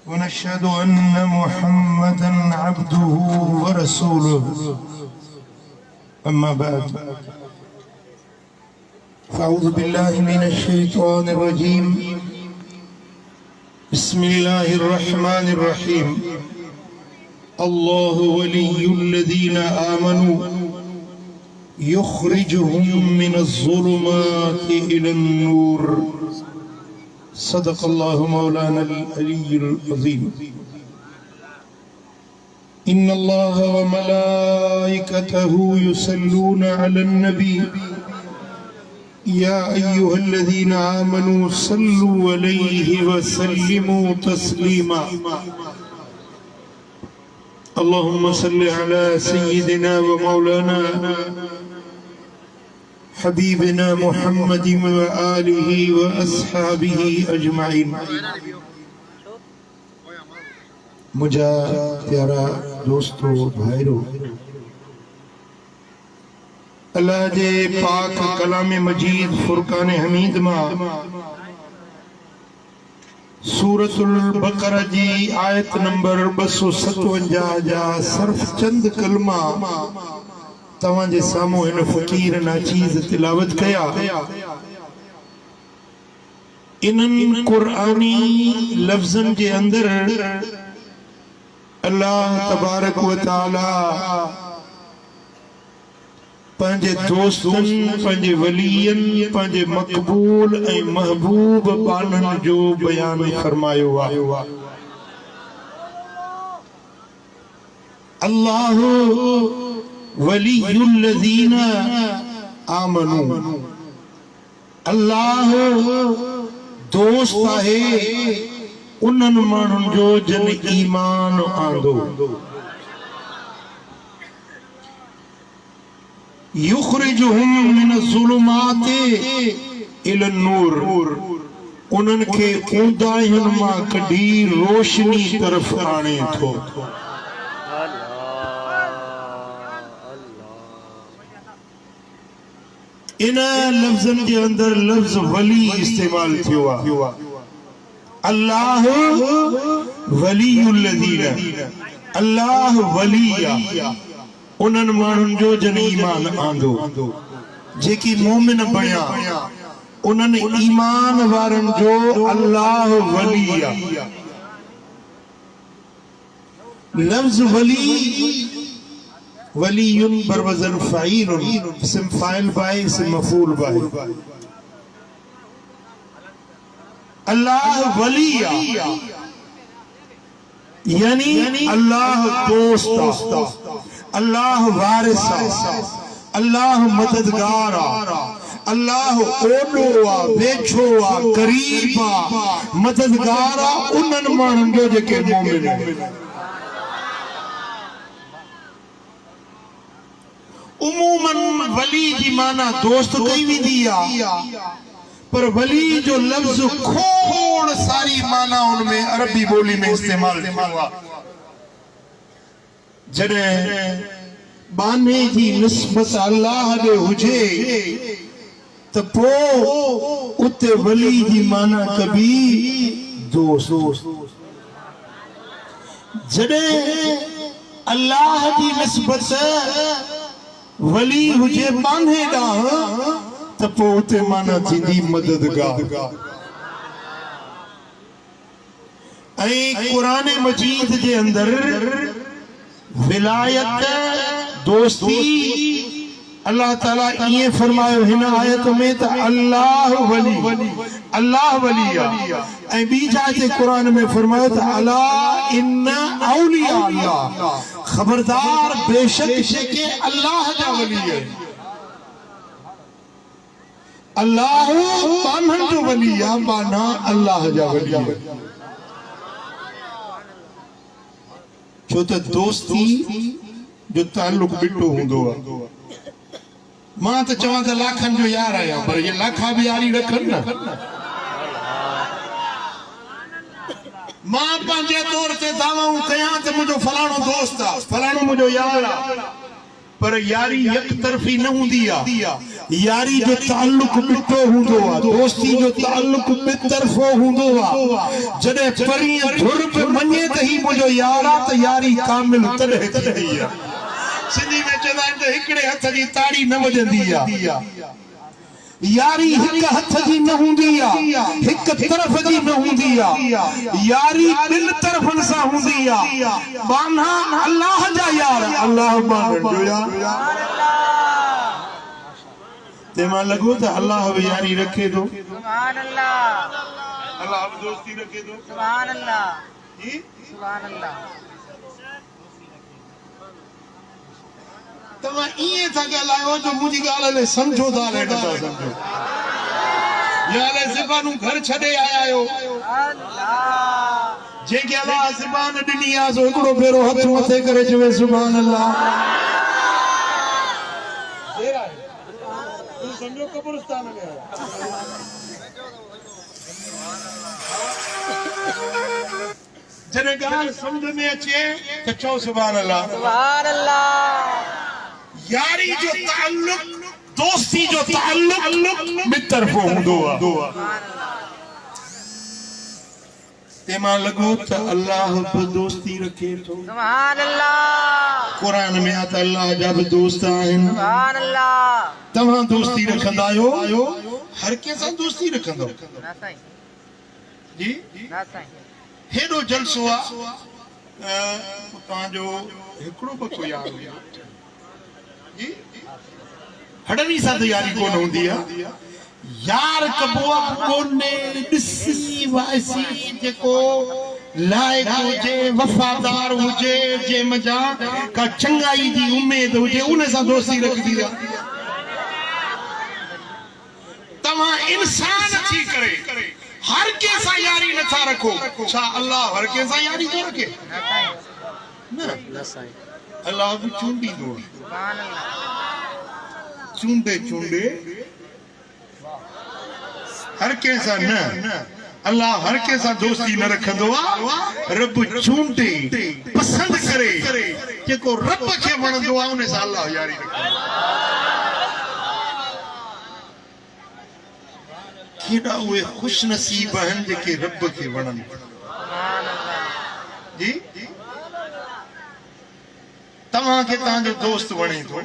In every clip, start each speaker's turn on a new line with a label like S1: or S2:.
S1: ونشهد أن محمدا عبده ورسوله أما بعد فأعوذ بالله من الشيطان الرجيم بسم الله الرحمن الرحيم الله ولي الذين آمنوا يخرجهم من الظلمات إلى النور صدق الله مولانا العلي العظيم إن الله وملائكته يصلون على النبي يا أيها الذين آمنوا صلوا عليه وسلموا تسليما اللهم صل على سيدنا ومولانا حبيبنا محمد وآله وأصحابه أجمعين मुझा प्यारा दोस्तों भाइरों अल्लाह जे पाक कलाम मजीद फुरकान हमीद मा सूरतुल बकरा जी आयत नंबर 257 जा सिर्फ चंद कलमा तवां जे सामू इन फकीर नाचीज तिलावत कया इनन कुरानी लफ्ज़न जे अंदर अल्लाह तबारक व तआला पंहिंजे दोस्तन पंहिंजे वलियन पंहिंजे मक़बूल ऐं महबूब बानन जो बयान फरमायो आहे अल्लाह वलियुल लज़ीना आमनू अल्लाह दोस्त आहे उन्हनि माण्हुनि जो जिन ईमान आंदो युखरिजुहुम मिनज़्ज़ुलुमाति इलन-नूर उन्हनि खे ऊंदाहियुनि मां कढी रोशनी तरफ़ आणे थो इन लफ्ज़न जे अंदर लफ्ज़ वली इस्तेमाल थियो आहे अल्लाह वलियुल लज़ीना अल्लाह वलिया उन्हनि माण्हुनि जो जन ईमान आंदो जेकी मोमिन बणिया उन्हनि ईमान वारनि जो अल्लाह वलिया लफ्ज़ वली वलियुन बरवज़न फ़ाइलुन इस्म फ़ाइल बाय इस्म मफ़ूल बाय अल्लाह वलिया यानी अल्लाह दोस्त अल्लाह वारिसा अल्लाह मददगारा अल्लाह ओडो आ वेझो आ करीब आ मददगारा उन्हनि माण्हुनि जो जेके मोमिन उमूमन वली जी माना दोस्त कई वेंदी आ पर वली जो लफ्ज खोड़ सारी माना उनमें अरबी बोली में इस्तेमाल हुआ जड़े बाने जी निस्बत अल्लाह दे हुजे तो पो उते वली जी माना कभी दोस्त जड़े अल्लाह जी निस्बत वली हुजे बाने दा तपो उते माना थींदी मददगार ऐं कुरान मजीद जे अंदर विलायत दोस्ती अल्लाह ताला ये फरमायो हिन आयत में त अल्लाह वलिया ऐं बी जाते कुरान में फरमायो त अला इन औलिया अल्लाह खबरदार बेशक के अल्लाह जा वली है अल्लाह बानन जो वलिया बाना अल्लाह जा वलिया छो त दोस्ती जो ताल्लुक बिटो हुंदो आहे मां त चवां त लाखन जो यार आया पर ये लाखा भी यारी रखन ना मां पंहिंजे तौर ते दावा कयां त मुंहिंजो फलाणो दोस्त आहे फलाणो मुंहिंजो यार आहे पर यारी एक तरफ़ी न हुंदी आ। यारी जो ताल्लुक बिठो हुंदो आ, दोस्ती जो ताल्लुक बितरफ़ो हुंदो आ। जॾहिं परीं धुर पे मञे त ही मुंहिंजो यार आ त यारी कामिल तॾहिं थींदी आ। सिंधी में चवंदा आहिनि त हिकिड़े हथ जी ताड़ी न वॼंदी आ। यारी एक हथ जी न हुंदी आ, एक तरफ जी न हुंदी आ। यारी ॿिन तरफ़न सां हुंदी आ। बाना अल्लाह जा यार, अल्लाह बानन जो यार। ते मां लॻो त अल्लाह बि यारी रखे थो। सुभान अल्लाह। अल्लाह बि दोस्ती रखे थो। सुभान अल्लाह जी, सुभान अल्लाह। तव्हां इएं था ॻाल्हायो जो मुंहिंजी ॻाल्हि ले समझो था, ले नथा समझो। यार ज़बानू घर छॾे आया आहियो। जंहिंखे अल्लाह ज़बान ॾिनी आहे सो हिकिड़ो भेरो हथ मथे करे चवे सुभान अल्लाह। समझो कब्रिस्तान में जॾहिं ॻाल्हि समझ में अचे त चओ सुभान अल्लाह। सुभान अल्लाह। यारी जो ताल्लुक, दोस्ती जो ताल्लुक बितरफ़ो हुंदो आ। ते मां लॻो त अल्लाह बि दोस्ती रखे थो। सुभान अल्लाह। कुरान में आ त अल्लाह जा बि दोस्त आहिनि। सुभान अल्लाह। तव्हां दोस्ती रखंदा आहियो? हर कंहिं सां दोस्ती रखंदो? ना साईं जी, ना साईं। हेॾो जलसो आ। तव्हांजो हिकिड़ो बको यार हुयो जी, हड़नी सां त यारी कोन हूंदी आहे। यार कबो कोने ॾिसी वाइसी जेको लाइक हुजे, वफ़ादार हुजे, जे मजा का चंगाई जी उम्मीद हुजे, उन सां दोस्ती रखदी आहे। तव्हां इंसान थी करे हर कंहिं सां यारी नथा रखो। छा अल्लाह हर कंहिं सां यारी थो रखे? न साईं। अल्लाह बि चूंडींदो। सुभान अल्लाह। चूंडे चूंडे हर कंहिं सां न। अल्लाह हर कंहिं सां दोस्ती न रखंदो आहे। रब चूंडे पसंद करे जेको रब खे वणंदो आहे उन सां अल्लाह यारी रखंदो आहे। केॾा उहे खुश नसीब आहिनि जेके रब खे वणनि जी। तव्हांखे तव्हांजो दोस्त वणे थो,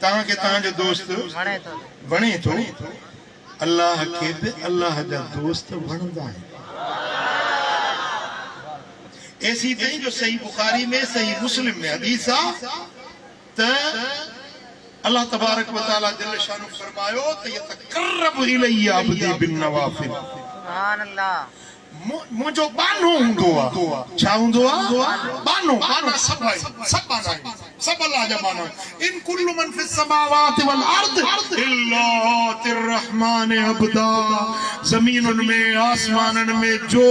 S1: तव्हांखे तव्हांजो दोस्त वणे थो। अल्लाह खे बि अल्लाह जा दोस्त वणंदा आहिनि। ऐसी ताईं जो सही बुखारी में, सही मुस्लिम में हदीस आ त अल्लाह तबारक व तआला जल्ल शानु फरमायो त यतकर्रबु इलैया अब्दी बिन नवाफिल। सुभान अल्लाह। मुंहिंजो बानो हूंदो आहे। छा हूंदो आहे? बानो। बाना सब बाना सब अल्लाह जा बाना। इन कुल्लु मन फिस समावाति वल अर्द इल्ला तिर्रहमान अब्दा। ज़मीनुन में, आसमानन में जो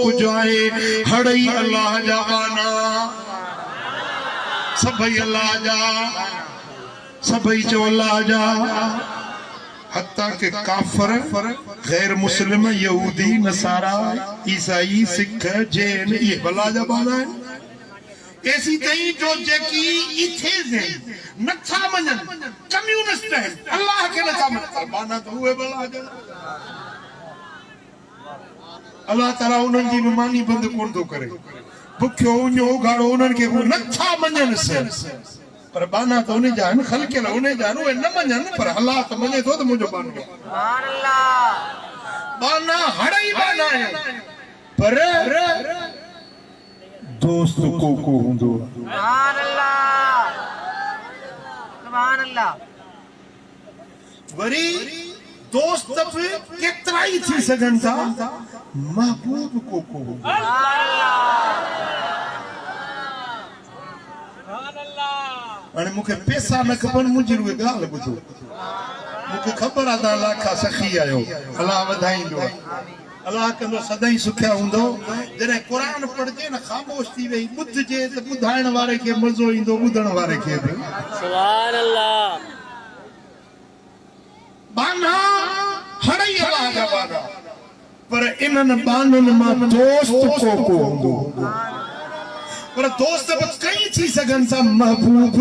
S1: कुछ आहे हड़ई अल्लाह जा बाना। सभई अल्लाह जा, सभई चो अल्लाह जा। हत्ता के काफर, गैर मुस्लिम, यहूदी, नसारा, ईसाई, सिख, जैन ये अल्लाह जा बाना है। ऐसी तई जो जेकी इथेज है नथा मञन, कम्युनिस्ट है, अल्लाह के नथा मञन, बाना तो हुए अल्लाह जा। अल्लाह ताला उन्हनि जी नुमानी बंद कोन थो करे। बुखियो उञो उघाड़ो उन्हनि खे नथा मञन से, पर बाना तो उन्हें जान खल के ला उन्हें जानू है न मञन, पर अल्लाह तो मञे तो मुझे बानो। सुभान अल्लाह। बाना हड़ई बाना है, पर दोस्त को हुंदो। सुभान अल्लाह। सुभान अल्लाह। वरी दोस्त भी केतरा ही थी सघन था, महबूब को हुंदो। सुभान अल्लाह। अने मुखे पैसा न खपन, मुझे रुए गाल बुझो। मुखे खबर आ ता लाखा सखी आयो, अल्लाह वधाईंदो। अल्लाह कंदो सदाई सुखिया हुंदो। जने कुरान पढ़जे न खामोश थी वई बुझजे त बुधाइण वारे के मजो इंदो, बुधण वारे के भी। सुभान अल्लाह। बाना हड़ई अल्लाह जा बाना, पर इनन बानन मां दोस्त को हुंदो। पर दोस्त बि कई थी सघनि था महबूब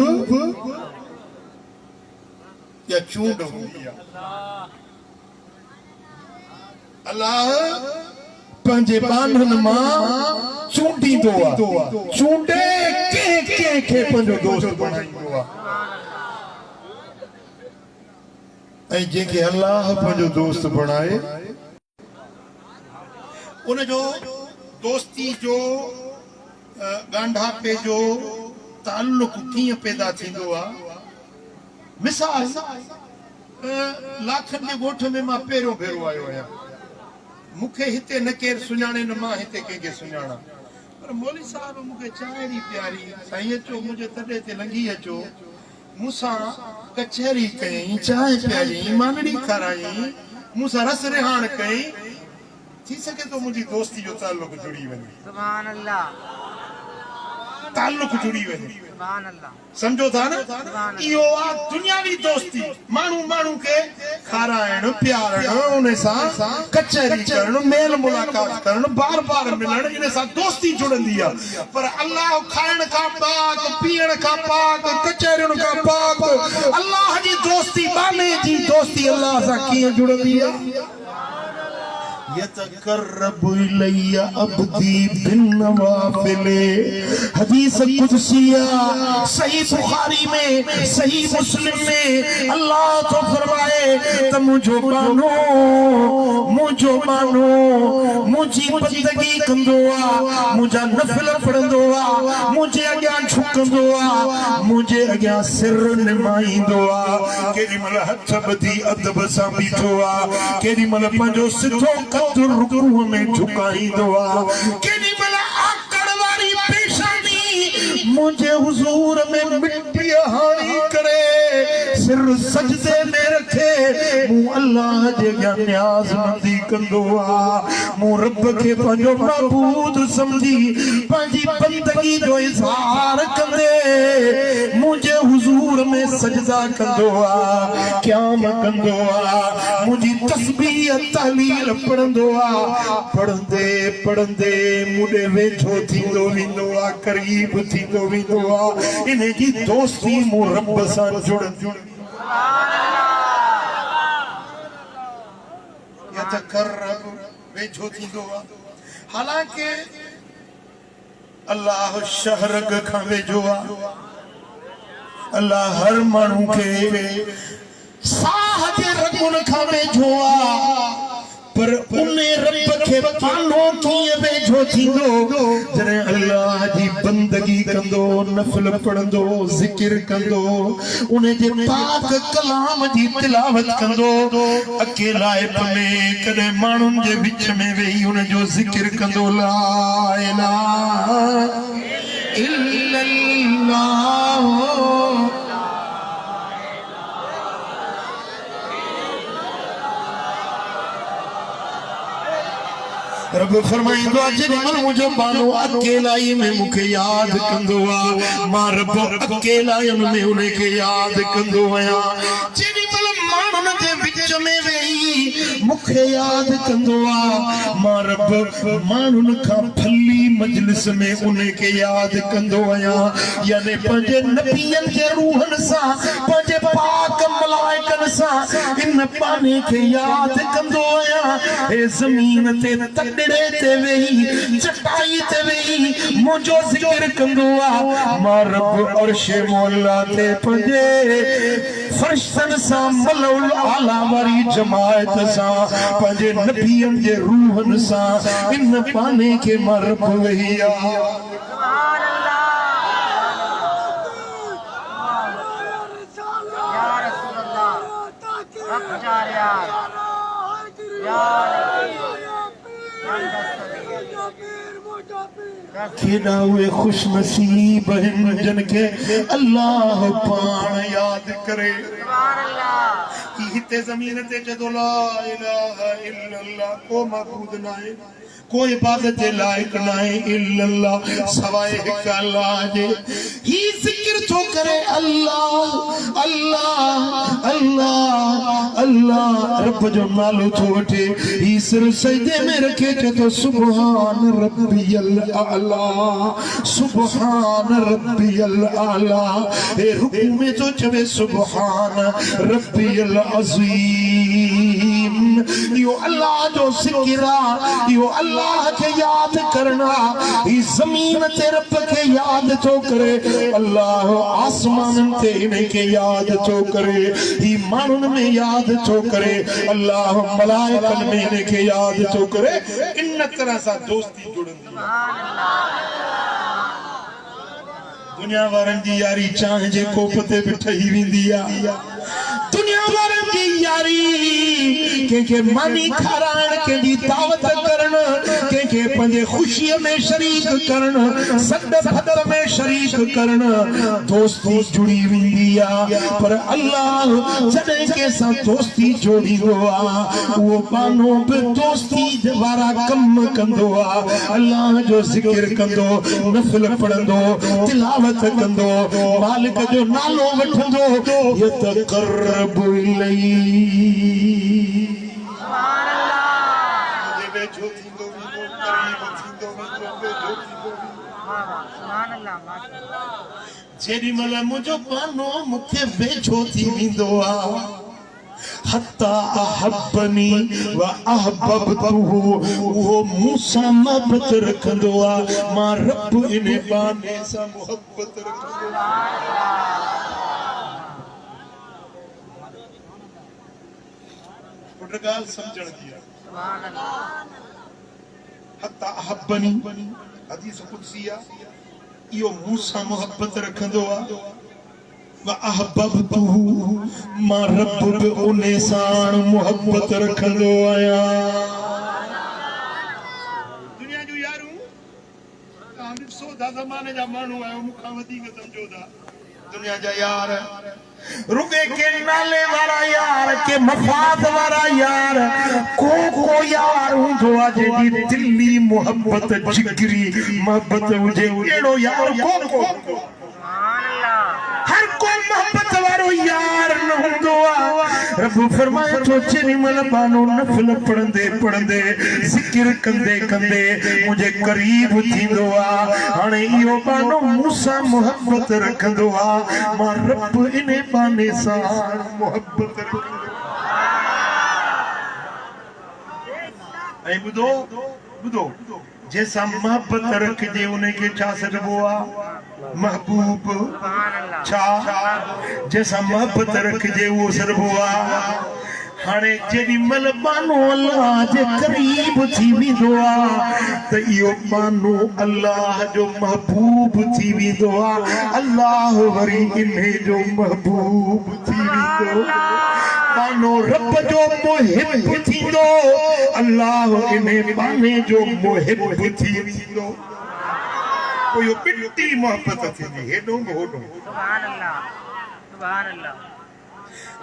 S1: या चूंड हूंदी आहे अल्लाह पंहिंजे बांधन मां चूंडींदो आहे चूंडे कंहिं खे पंहिंजो दोस्त बणाईंदो आहे ऐं जंहिंखे अल्लाह पंहिंजो दोस्त बणाए उनजो दोस्ती जो गांढापे जो ताल्लुक कीअं पैदा थींदो आहे मिसाल लाखनि जे ॻोठ में मां पहिरियों भेरो आयो आहियां मूंखे हिते न केरु सुञाणे न मां हिते कंहिंखे सुञाणा पर मौली साहब मूंखे चांहि ॾी प्यारी साईं अचो मुंहिंजे तॾहिं ते लंघी अचो मूंसां कचहरी कयईं चांहि पियारी मानड़ी खारायईं मूंसां रस रिहाण कयईं थी सके तो मुंहिंजी दोस्ती जो ताल्लुक जुड़ी वञे सुभान अल्लाह ताल्लुक जुड़ी वञे सुभान अल्लाह समझो था न इहो आहे दुनियावी दोस्ती माण्हू माण्हू खे खाराइण प्यारण उन सां कचहरी करण मेल मुलाक़ात करण बार बार मिलण इन सां दोस्ती जुड़ंदी आहे पर अल्लाह खाइण खां पाक पीअण खां पाक कचहरियुनि खां पाक अल्लाह जी दोस्ती बाने जी दोस्ती अल्लाह सां कीअं जुड़ंदी आहे यतकर्रबु इलैया अब्दी बिन्नवाफिल हदीस कुदसिया सही बुखारी में सही मुस्लिम में अल्लाह तो फरमाए त मुझो मानो मुझी बंदगी कंदो आ मुझा नफल पढ़ंदो आ मुझे अॻियां झुकंदो आ मुझे अॻियां सिर निमाईंदो आ केॾी महिल हथ ॿधी अदब सां बीठो आ केॾी महिल पंहिंजो सिधो रुकू में झुकाईंदो आहे केॾी महिल आकड़ वारी पेशानी मुंहिंजे हुज़ूर में मिटी हाणी करे सिर सजदे में रखे मूं अल्लाह जे अॻियां न्याज़मंदी कंदो आहे मूं रब खे पंहिंजो महबूद सम्झी पंहिंजी बंदगी जो इज़हार कंदे मुंहिंजे हुज़ूर में सजदा कंदो आहे क़याम कंदो आहे मुंहिंजी तस्बीह तहलील पढ़ंदो आहे पढ़ंदे पढ़ंदे मूंॾे वेझो थींदो वेंदो आहे क़रीब थींदो वेंदो आहे इन जी दोस्ती मूं रब सां जुड़ यतकर्रब वेझो थींदो आहे हालांकि अल्लाह शहरग खां वेझो आहे अल्लाह हर माण्हू खे साह जे रगुनि खां वेझो आहे पर उन रब खे पानो कीअं वेझो थींदो जॾहिं अल्लाह जी बंदगी कंदो नफ़ल पढ़ंदो ज़िक्र कंदो उन जे पाक कलाम जी तिलावत कंदो अकेलाइप में कॾहिं माण्हुनि जे विच में वेही उन जो ज़िक्र कंदो ला इलाहा इल्लल्लाह रब फरमाईंदो आहे जेॾीमहिल मुंहिंजो बानो अकेलाई में मूंखे यादि कंदो आहे मां रब अकेलाइन में उनखे यादि कंदो आहियां जेॾीमहिल माण्हुनि जे विच में वेही मूंखे यादि कंदो आहे मां रब माण्हुनि खां फली मजलिस में उनखे यादि कंदो आहियां यानी पंहिंजे नबियनि जे रूहनि सां पंहिंजे पाक मलाइकनि सां इन पाने खे यादि कंदो आहियां हे ज़मीन ते तकड़े ते वेही चटाई ते वेही मुंहिंजो ज़िक्र कंदो आहे मां रब अर्श मौला ते पंहिंजे फरिश्तनि सां मलउल आला वारी जमायत सां पंहिंजे नबियनि जे रूहनि सां इन पाने खे मां रब वेही आहे केॾा उहे खुश नसीब आहिनि जिन खे अल्लाह पाण यादि करे हिते ज़मीन ते जदो ला इलाहा इल्लल्लाह को मबूद नाहे कोई इबादत लायक नाहे इल्लल्लाह सवाए हिक अल्लाह जे ही जिक्र तो करे अल्लाह अल्लाह अल्लाह अल्लाह रब जो नालो तो वठे ही सिर सजदे में रखे तो सुभान रब्बियल आला सुभान रब्बियल आला ए रुकू में तो चवे सुभान रब्बियल अजीम यो अल्लाह जो जिक्र यो अल्लाह के याद करना इस जमीन ते रब के याद तो करे अल्लाह आसमान ते इन्हें के याद तो करे ही मानुन में याद तो करे अल्लाह मलाइकन में इन्हें के याद तो करे इन तरह सा दोस्ती जुड़ंदी दुनिया वारन जी यारी चाह जे कोप ते बिठई विंदी आ दुनिया वारन जी यारी के मानी खारान के दी दावत करन के पंजे खुशी में शरीक करन सद फद में शरीक करन दोस्ती जुड़ी विंदी आ पर अल्लाह जदे के सा दोस्ती जोड़ी हुआ वो बानो पे दोस्ती वारा कम कंदो आ अल्लाह जो जिक्र कंदो नफल पढ़ंदो तिलावत कंदो मालिक जो नालो वठंदो यतकर्रबु इलैहि सुभान अल्लाह दे बेचो थींदो करीब थींदो बेचो थींदो सुभान अल्लाह माशाअल्लाह जेडी मला मुजो पानो मुखे बेचो थी विंदो आ हत्ता अहब्बनी व अहब्बतहु वो मूसा मोहब्बत रखंदो आ मां रब इने बाने सा मोहब्बत रखंदो पुटगाल समझण दिया सुभान अल्लाह हत्ता अहब्बनी हदीस कुदसिया यो मूसा मोहब्बत रखंदो आ व अहब्बतहु मां रब बि उन्हे साण मोहब्बत रखंदो आया दुनिया जो यारू हम सोदा ज़माने जा मानू आयो मुखा वधीक समझो दा दुनिया जा यार रुके के नाले वाला यार के मफाद वाला यार को यार हुंदो आ जेडी दिली मोहब्बत जिगरी मोहब्बत हुजे एड़ो यार को सुभान अल्लाह हर कोई मोहब्बत वारो यार न हुंदो आ रब फरमाए तो चेनी मन बानो नफल पढ़ंदे पढ़ंदे जिक्र कंदे कंदे मुझे करीब थींदो आ हाणे इहो बानो मूसा मोहब्बत रखंदो आ मां रब इने बाने सां मोहब्बत रखंदो ऐं ॿुधो जैसा मोहब्बत रखजे उन्हें के छा सॾिबो आ महबूब छा जैसा मोहब्बत रखजे वो सॾिबो आ हाणे जेडी मल बानो अल्लाह जे करीब थी विंदो आ त इहो बानो अल्लाह जो महबूब थी विंदो आ अल्लाह वरी इन्हे जो महबूब थी विंदो बानो रब जो मुहिब थींदो अल्लाह इन्हे बाने जो मुहिब थी विंदो कोई बिल्टी मोहब्बत थींदी हेडो होडो सुभान अल्लाह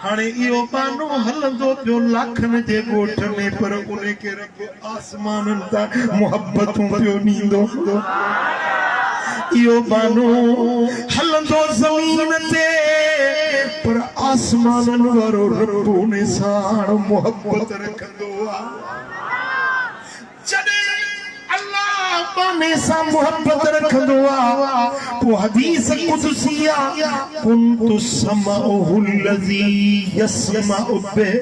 S1: हाणे इहो बानो हलंदो पियो लाखन जे ॻोठ में पर उन्हे के रब आसमानन ता मोहब्बतूं पियो ॾींदो इहो बानो हलंदो ज़मीन ते पर आसमानन वारो रब उन्हे साण मोहब्बत रखंदो आ जॾहिं अल्लाह बाने सां मोहब्बत रखंदो आ पोइ हदीस कुदसिया कुंतु समअहु लज़ी यस्मअु बिहि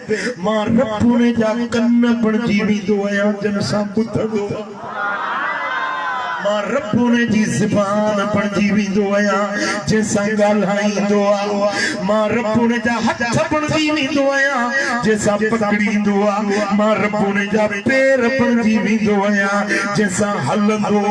S1: मां रब ने जा कन बणजी वेंदो आहियां जिन सां ॿुधंदो मां रब ने जी ज़बान बणजी वेंदो आहियां जिन सां ॻाल्हाईंदो आ मां रब ने जा हथ बणजी वेंदो आहियां जिन सां पकड़ींदो आ मां रब ने जा पेर बणजी वेंदो आहियां जिन सां हलंदो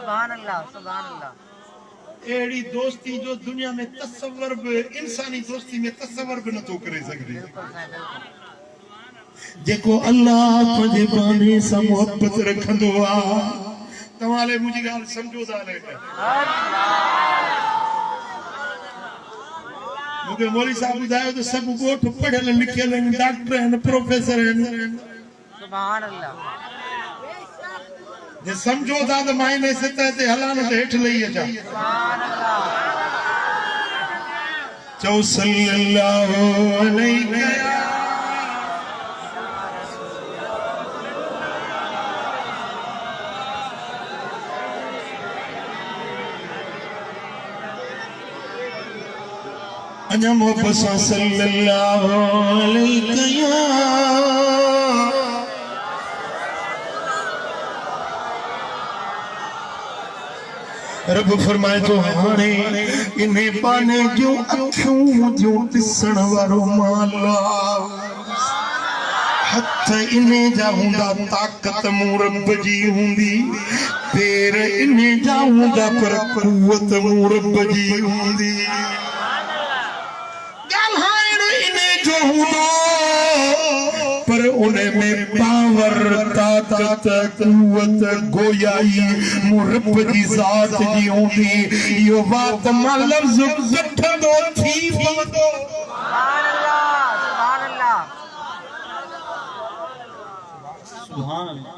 S1: सुभान अल्लाह एड़ी दोस्ती जो दुनिया में तसव्वुर भी इंसानी दोस्ती में तसव्वुर भी न तो करे सकदे जेको अल्लाह पंहिंजे बाने सां मोहब्बत रखंदो आ तव्हां मुंहिंजी ॻाल्हि सम्झो था मुझे मौलवी साहब बुधायो तो सब गोठ पढ़ियल लिखियल डॉक्टर हैं प्रोफेसर हैं
S2: सुभान अल्लाह
S1: जे समझो था तो मायने से ते हलान ते हेठ लई अचा
S2: सुभान अल्लाह
S1: चौ सल्लल्लाहु अलैहि अञा मोहब्बत सल्लल्लाहु अलैहि रब फरमाए तो हाणे इन्हें पाने जो अखियों जो दिसण वारो माला हथ इन्हें जा हुंदा ताकत मूं रब जी हुंदी पैर इन्हें जा हुंदा पर कुवत मूं रब जी हुंदी जो पर उन्हें में पावर ताकत कुवत गोयाई मुरब जी जात जी होंदी यो बात मां लफ्ज कठंदो थी पवंदो
S2: सुभान अल्लाह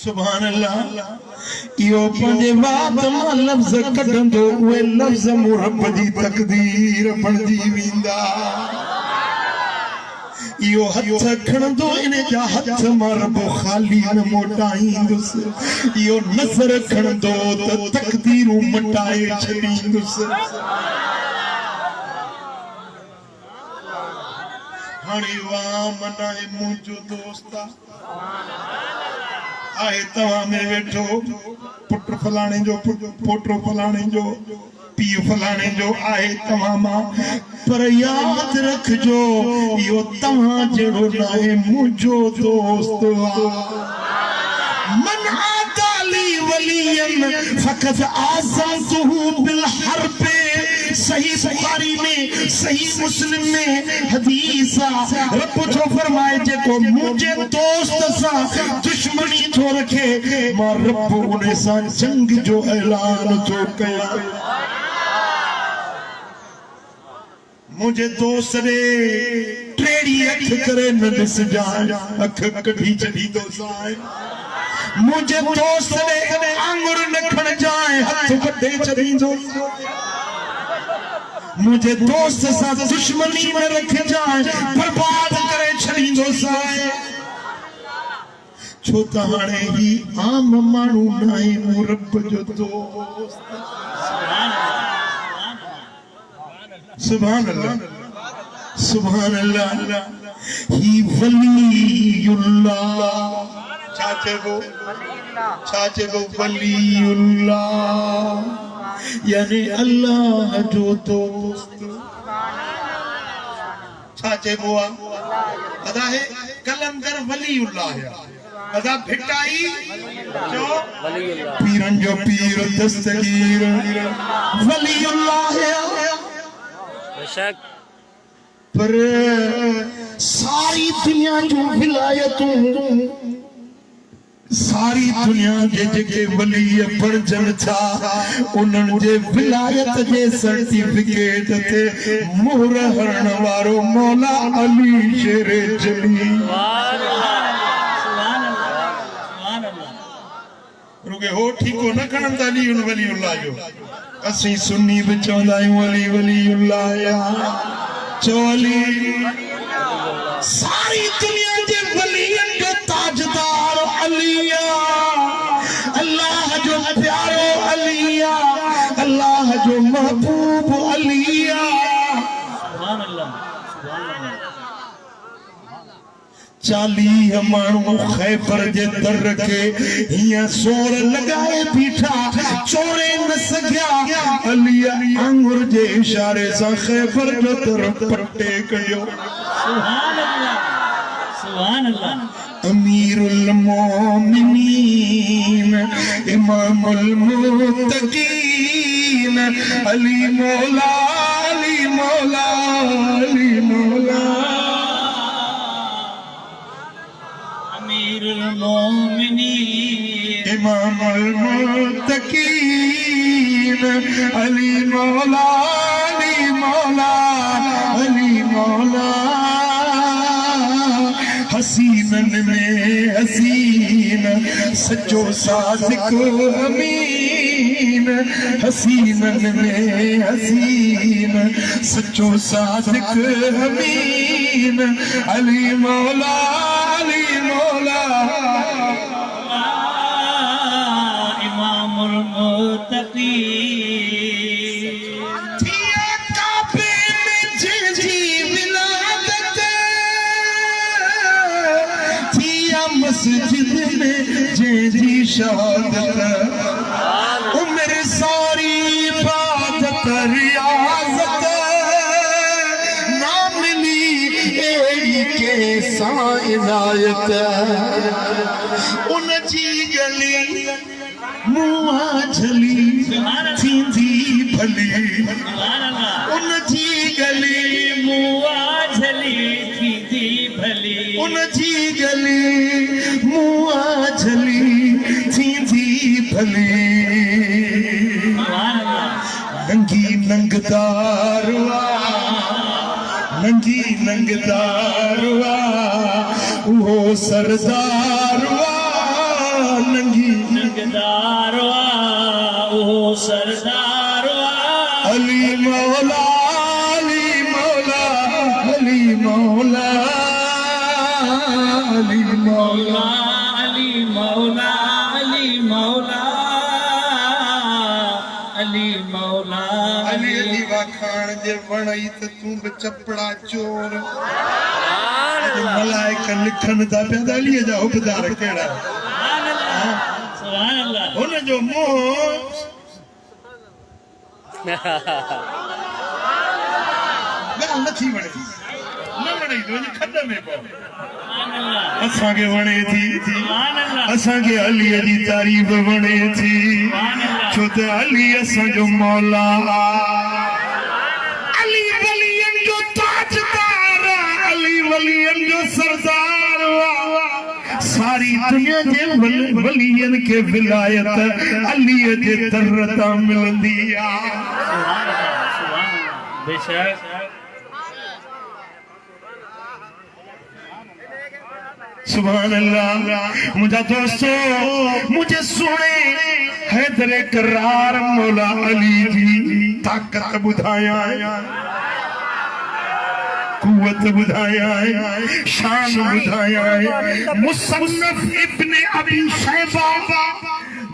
S1: सुभान अल्लाह यो पंजे बात मां लफ्ज कठंदो उहे लफ्ज मुरब जी तकदीर बणजी विंदा यो हथ खणंदो इन जा हथ मारब खाली न मोटाईंदुस यो नज़र खणंदो त तकदीरूं मटाए छॾींदुस हाणे वाह मना है मुंहिंजो दोस्त आहे तव्हां में वेठो पुट फलाणे जो पोटो फलाणे जो पीउ फलाणे जो आहे तव्हां मां पर याद रखजो यो तव्हां जहिड़ो न आहे मुंहिंजो दोस्त मन आदाली वलियन फक़त आज़मतहु बिल हर्ब सही बुखारी में सही मुस्लिम में हदीस रब जो फरमाए जेको मुंहिंजे दोस्त सां दुश्मनी थो रखे मां रब उन सां जंग जो ऐलान थो कयां मुझे दोस्त रे टेड़ी अख करे न दिस जाए अख कढ़ी चढ़ी दो साए मुझे दोस्त रे आंगुर न खण जाए हथ वटे चढ़ी दो मुझे दोस्त सां दुश्मनी में रख जाए बर्बाद करे छड़ी दो साए छो त हाणे ही आम माण्हू न आहे मूं रब जो दोस्त सुभान अल्लाह सुभान अल्लाह ही वलीउल्लाह चाचे को वलीउल्लाह यानी अल्लाह जो दोस्त चाचे को अदा है कलंदर वलीउल्लाह है अदा भिटाई जो पीरन जो पीर दस्तगीर वलीउल्लाह है पर सारी दुनिया जो विलायतूं सारी दुनिया जे जेके वली बणजन था उन्हनि जे विलायत जे सर्टिफिकेट ते मोहर हरण वारो मौला अली शेर जली रुगे हो ठीको न खणन था अली वलीउल्लाह जो असी सुन्नी भी चवंदा आहियूं अली वलीउल्लाह या चोली सारी दुनिया जे वलीयन जो ताजदार अलिया अल्लाह जो प्यारो अलिया अल्लाह जो महबूब अलिया सुभान अल्लाह 40 माण्हू खैबर जे दर के हिया सोर लगाए बीठा चोरे न सघिया अलिया आंगुर जे इशारे सां खैबर जो दर पटे कयो सुभान अल्लाह अमीरुल मोमिनीन इमामुल मुत्तकीन अली मौला अली मौला अली मौला अमीरुल मोमिनीन इमामुल मुत्तकीन अली मौला मौला हसीनन में हसीन सच्चो सादिक अमीन हसीनन में हसीन सच्चो सादिक अमीन अली मौला
S2: इमामुल मुत्तकीन
S1: थिया काबे में जी विलादत थिया मस्जिद में जी शहादत उम्र सारी इबादत रियाजत ना मिली के सा इनायत उन जी गली मुआ झली थींदी भली उन जी गली
S2: मुआ झली थींदी भली
S1: उन जी गली मुआ झली थींदी भली नंगी नंगदारवा नंगी नंगदारवा वो सरदारवा नंगी
S2: नंगदारवा ओ सरदारवा
S1: अली मौला अली मौला अली मौला अली मौला
S2: अली मौला अली मौला अली मौला
S1: अली अली वाखान जे वणई त तू बि चपड़ा चोर मलाइक लिखन था पिया अली जा हुबदार कहिड़ा
S2: सुभान अल्लाह
S1: हुन जो मोह ॻाल्हि नथी वणे न वणे थो खॾ में पओ असांखे वणे थी असांखे अलीअ जी तारीफ़ वणे थी छो त अली असांजो मौला अली वलियन जो ताजदार अली वलियन जो सरदार सारी दुनिया जे वलियन के विलायत अलीअ जे दर तां मिलंदी आहे
S2: बेशक
S1: सुभान अल्लाह मुझा दोस्तों मुझे सुने हैदर करार मौला अली जी ताकत बुधाया कुवत बुधाया शान बुधाया मुसन्नफ इब्ने अबी शैबा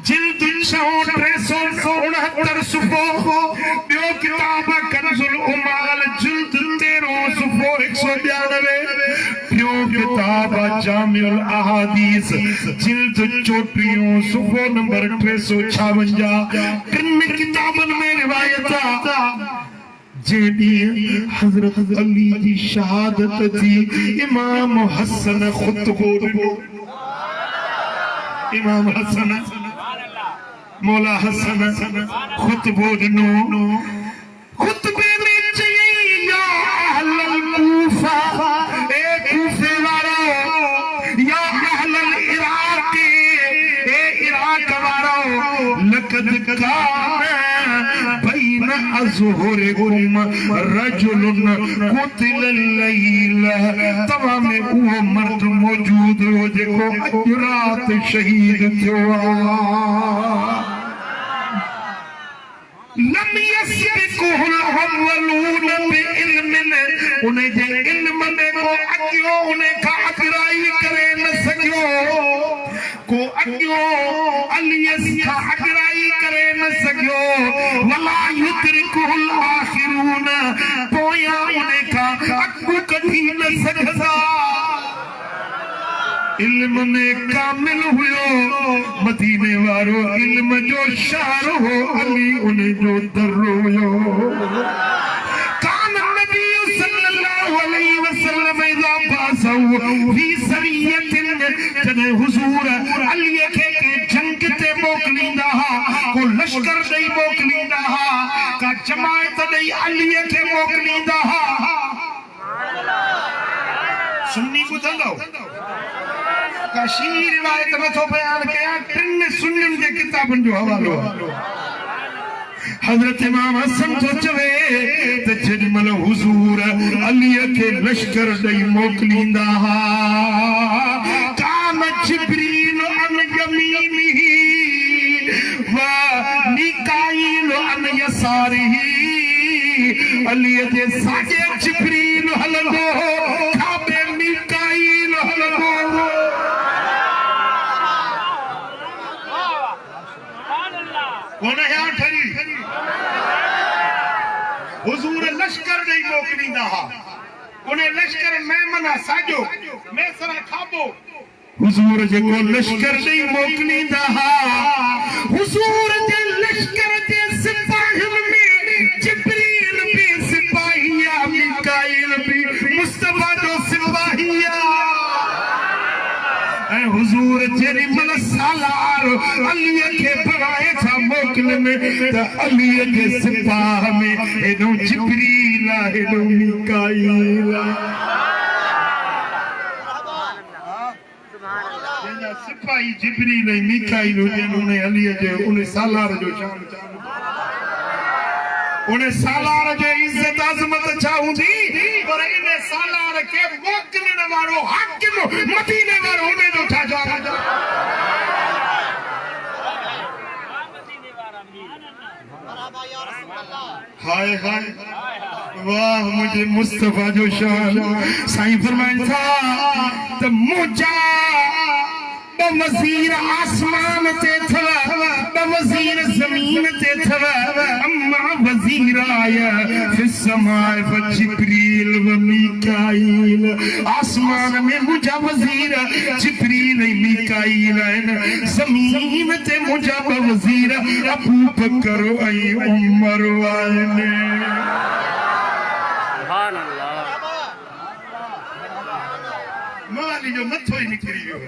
S1: जिल्द 369 सुफ़ो ॿियो किताब कंज़ुल उमाल जिल्द 13 सुफ़ो 192 ॿियो किताब जामिउल अहादीस जिल्द 34 सुफ़ो नंबर 356 टिन किताबनि में रिवायत जेडी हजरत अली जी शहादत थी इमाम हसन खुतबो इमाम हसन मौला हसन खुतबो ॾिनो खुतबे में चई या अहलल कूफा ए कूफे वारो या अहलल इराक ए इराक वारो लक़द कान बैन अज़हुरिकुम रजुलन कुतिल लैल तव्हां में उहो मर्द मौजूद हो जेको अॼु राति शहीद थियो आहे लम यस्बिकुहुल अव्वलून बिइल्मिन उन जे इल्म में को अॻियो उन खां अॻराई करे न सघियो को अॻियो अलीअ खां अॻराई करे न सघियो वला युद्रिकुहुल आखिरून पोयां उन खां अॻु कढी न सघंदा इल्म में कामिल हुयो मदीने वारो इल्म जो शार हो अली उन जो दर हुयो कान नबी सल्लल्लाहु अलैहि वसल्लम इज़ा बासहु फी सरियतिन जॾहिं हुज़ूर अली खे जंग ते मोकिलींदा हा को लश्कर ॾेई मोकिलींदा हा का जमायत ॾेई अली खे मोकिलींदा हा सुन्नी ॿुधंदो कशीर रिवायत में तो बयान किया टिन सुन्नियुनि जे किताबनि जो हवालो हजरत इमाम हसन तो चवे त जेॾीमहिल हुज़ूर अलीअ खे लश्कर ॾेई मोकिलींदा हा कान जिब्रील अन यमीनिही व मीकाईल अन यसारिही अलीअ जे साॼे जिब्रील हलंदो हो खाॿे मीकाईल हलंदो हो कोन या ठरी हुजूर लश्कर ॾेई मोकिलींदा हा उन लश्कर मेमना साॼो मैसरा खाॿो हुजूर जेको लश्कर ॾेई मोकिलींदा हा हुजूर जे लश्कर जे सिपाहियुनि में जिब्रील बि सिपाही आहे मीकाईल बि मुस्तफा जो सिपाही आहे ऐं हुजूर जेॾीमहिल सालार अलीअ खे बणाए था मोकिलनि त अलीअ जे सिपाह में हेॾो जिब्रील आहे हेॾो मीकाईल आहे जंहिंजा सिपाही जिब्रील ऐं मीकाईल हुजनि उन अलीअ जे उन सालार जो शान उन सालार जो इज़त अज़मत छा हूंदी पर इन सालार खे मोकिलण वारो हाकिम मदीने वारो उन जो छा जान हाय हाय वाह मुझे मुस्तफा जो शान साईं फरमाइनि था त मुंहिंजा वज़ीर आसमान ते अथव वज़ीर ज़मीन ते अथव अम्मा वज़ीर आया फिस्समाए जिब्रील व मीकाईल आसमान में मुंहिंजा वज़ीर जिब्रील ऐं मीकाईल आहिनि ज़मीन ते मुंहिंजा वज़ीर अबू बकर ऐं उमर आहिनि मवाली जो मथो ही निकिरी वियो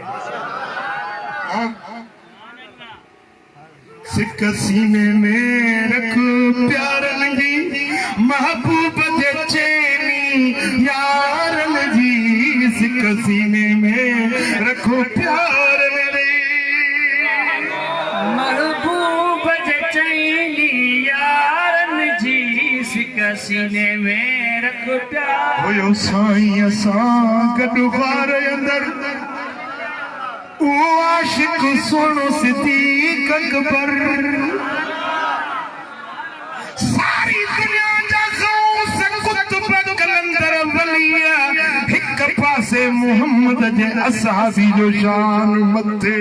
S1: सिक सीने में रख प्यार लगी महबूब दे चैनी यारन जी सिक सीने में रखो प्यार
S2: महबूब दे चैनी यारन जी सिक सीने में रखो प्यार
S1: हुयो साईं असां गॾु ॿार अंदर ओ आशिक सोनो सिद्दीक अकबर सारी दुनिया जा गौस कुतुब कलंदर वलिया हिक पासे मोहम्मद जे असहाबी जो शान मथे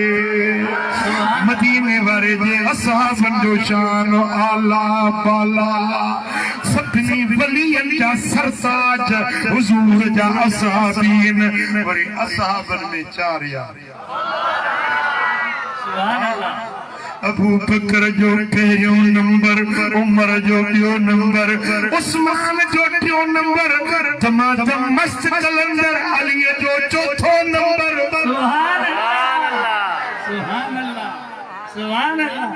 S1: मदीने वारे जे असहाबन जो शान आला बाला सभिनी वलियन जा सरताज हुजूर जा असहाबीन वरी असहाबन में चार यार अबू बकर जो पहिरियों नंबर उमर जो ॿियो नंबर उस्मान जो टियों नंबर दमादम मस्त कलंदर अलीअ जो चौथो नंबर
S2: सुभान अल्लाह सुभान अल्लाह सुभान अल्लाह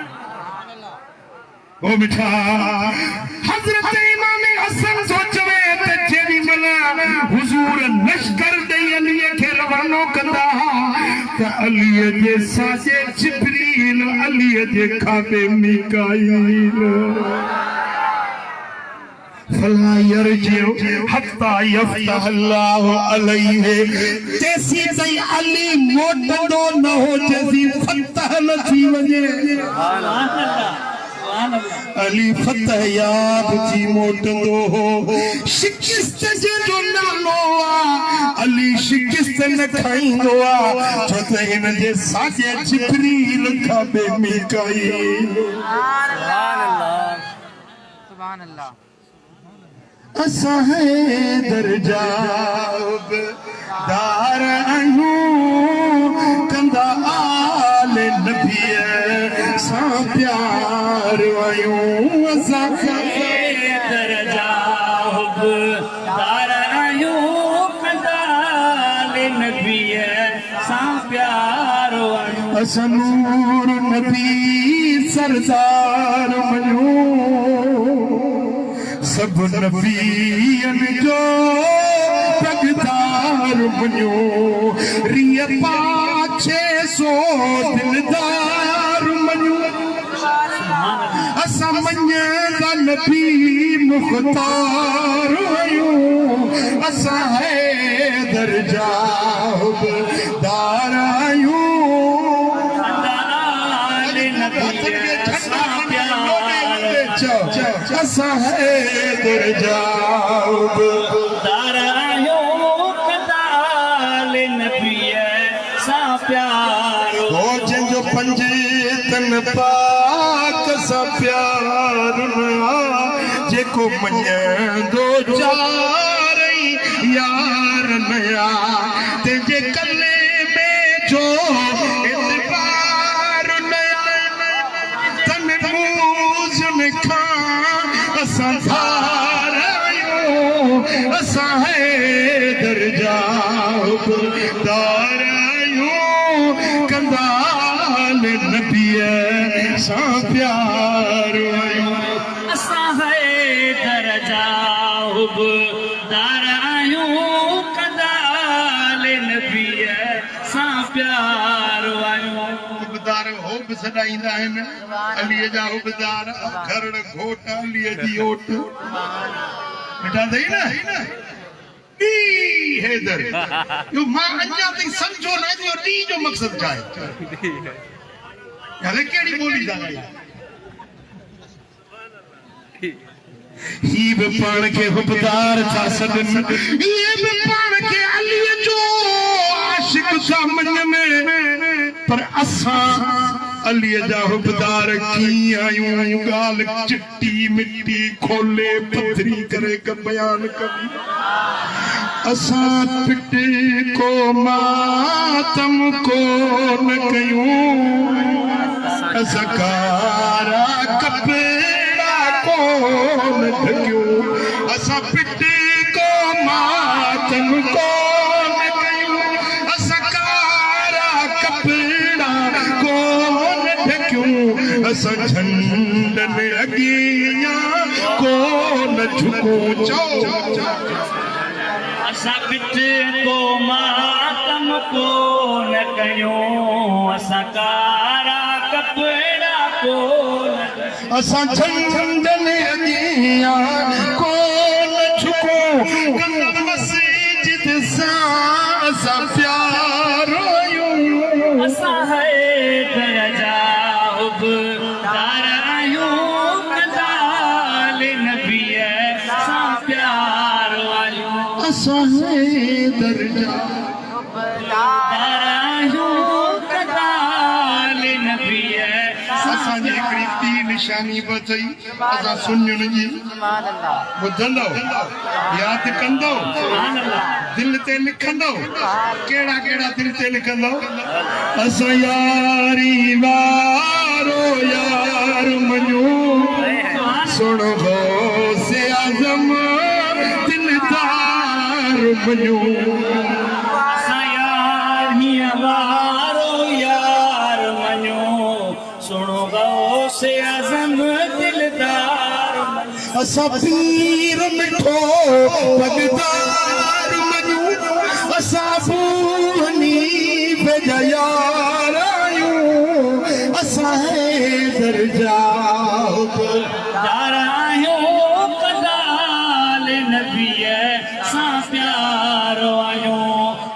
S1: ओ मिठा हजरत इमाम हसन जो चवे त जेॾीमहिल हुजूर लश्कर ॾेई अलीअ खे रवानो कंदा त अलीअ जे साॼे जिब्रील अलीअ जे खाॿे मीकाईल फला यरजिउ हत्ता यफ्तह अल्लाह अलैहि तेसी ताईं अली मोटंदो न हो जेसी फतह न थी वञे
S2: सुभान अल्लाह
S1: अली फतह याब थी मोटंदो हो शिकिस्त जो नालो अली शिकिस्त न खाईंदो छो त हिन जे साॼे जिब्रील खाॿे मीकाईल
S3: सुभान अल्लाह
S1: असां हैदर जा दार आहियूं कंदा आल नबीअ सां प्यार आहियूं असां
S2: हैदर जा दार आहियूं कंदा आल नबीअ सां प्यार आहियूं
S1: असां नूर नबी सरदार मञूं सब नबीअन जो पगदार मञो रिय पाछे सो दिलदार मञो असां मञदा नबी मुख्तार आयूं असां हैदर जा हुबदार आयूं असां हैदर जा हुबदार जंहिंजो पंजे तन पाक सां प्यार जेको मञंदो चारई यार नया तंहिंजे कले में जो इतबार नया तन मूज़न खां असां धार आयूं असां हैदर जा हुबदार कंदाल नबीअ सां प्यार आयूं
S2: असां हैदर जा हुबदार आयूं कंदाल नबीअ सां प्यार आयूं हुबदार हो बि सॾाईंदा आहिनि अलीअ जा हुबदार घरड़ घोट अलीअ जी ओट बेटा अथई न हैदर यो मां अञा ताईं समझो न जो डी जो मकसद छा आहे हाणे कहिड़ी ॿोली था
S1: ही बि पाण खे हुबदार था सॾनि ये बि पाण खे अलीअ जो आशिक था मञनि पर असां अलीअ जा हुबदार कीअं आयूं ॻाल्हि चिटी मिटी खोले पथरी करे बयान कबी असां पिटे को मातम को न कयूं असां कारा कपड़ा को न ढकियूं असां पिटे को मातम को न कयूं असां कारा कपड़ा को न ढकियूं असां झंडनि अॻियां को न झुकूं चओ असां पिटे को मातम को न कयूं असां कारा कपड़ा को असां झंडनि अॻियां को न झुकूं कंदड़ मस्जिद सां असां प्यार आयूं असां हैदर जा हुबदार आयूं कंदाल नबीअ सां प्यार आयूं असां हैदर जा हुबदार आयूं कंदाल नबीअ असांजी हिकिड़ी ॿी निशानी बि अथई असां सुञुनि जी ॿुधंदव यादि कंदव दिलि ते लिखंदव कहिड़ा कहिड़ा दिलि ते लिखंदव असां यारी वारो यार मञूं सुणो गौसे आज़म दिलदार मञूं असां यारी वारो यार मञूं सुणो गौसे आज़म दिलदार असां पीर मिठो भगदार मञूं असां बूहनी जा यार आयूं असां हैदर जा हुबदार आयूं कंदाल नबीअ सां प्यार आयूं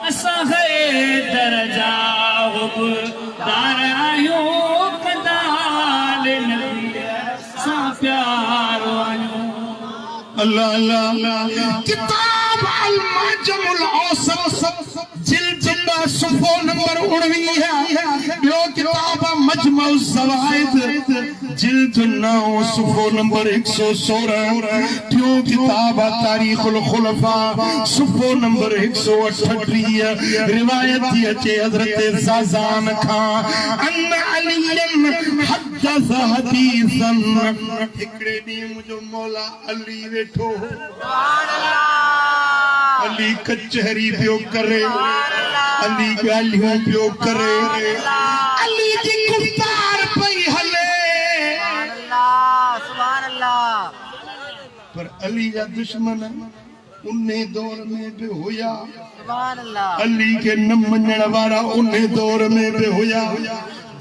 S1: असां हैदर जा हुबदार आयूं कंदाल नबीअ सां प्यार आयूं अल्लाह अल्लाह किताब अल माजमुल औसत जिल्द सुफ़ो नंबर 19 ॿियो किताब मजमउ ज़वाइद जिल्द 9 सुफ़ो नंबर 116 टियों किताब तारीख़ुल खुलफा सुफ़ो नंबर 138 रिवायत थी अचे हज़रत ज़ाज़ान खां अन अलीयन हदस हदीसन हिकिड़े ॾींहुं मुंहिंजो मौला अली वेठो अली कचहरी पियो करे अली ॻाल्हियूं पियो करे अली जी गुफ़्तार पई हले पर अली जा दुश्मन उन दौर में भी हुया अली के न मञण वारा उन दौर में भी हुया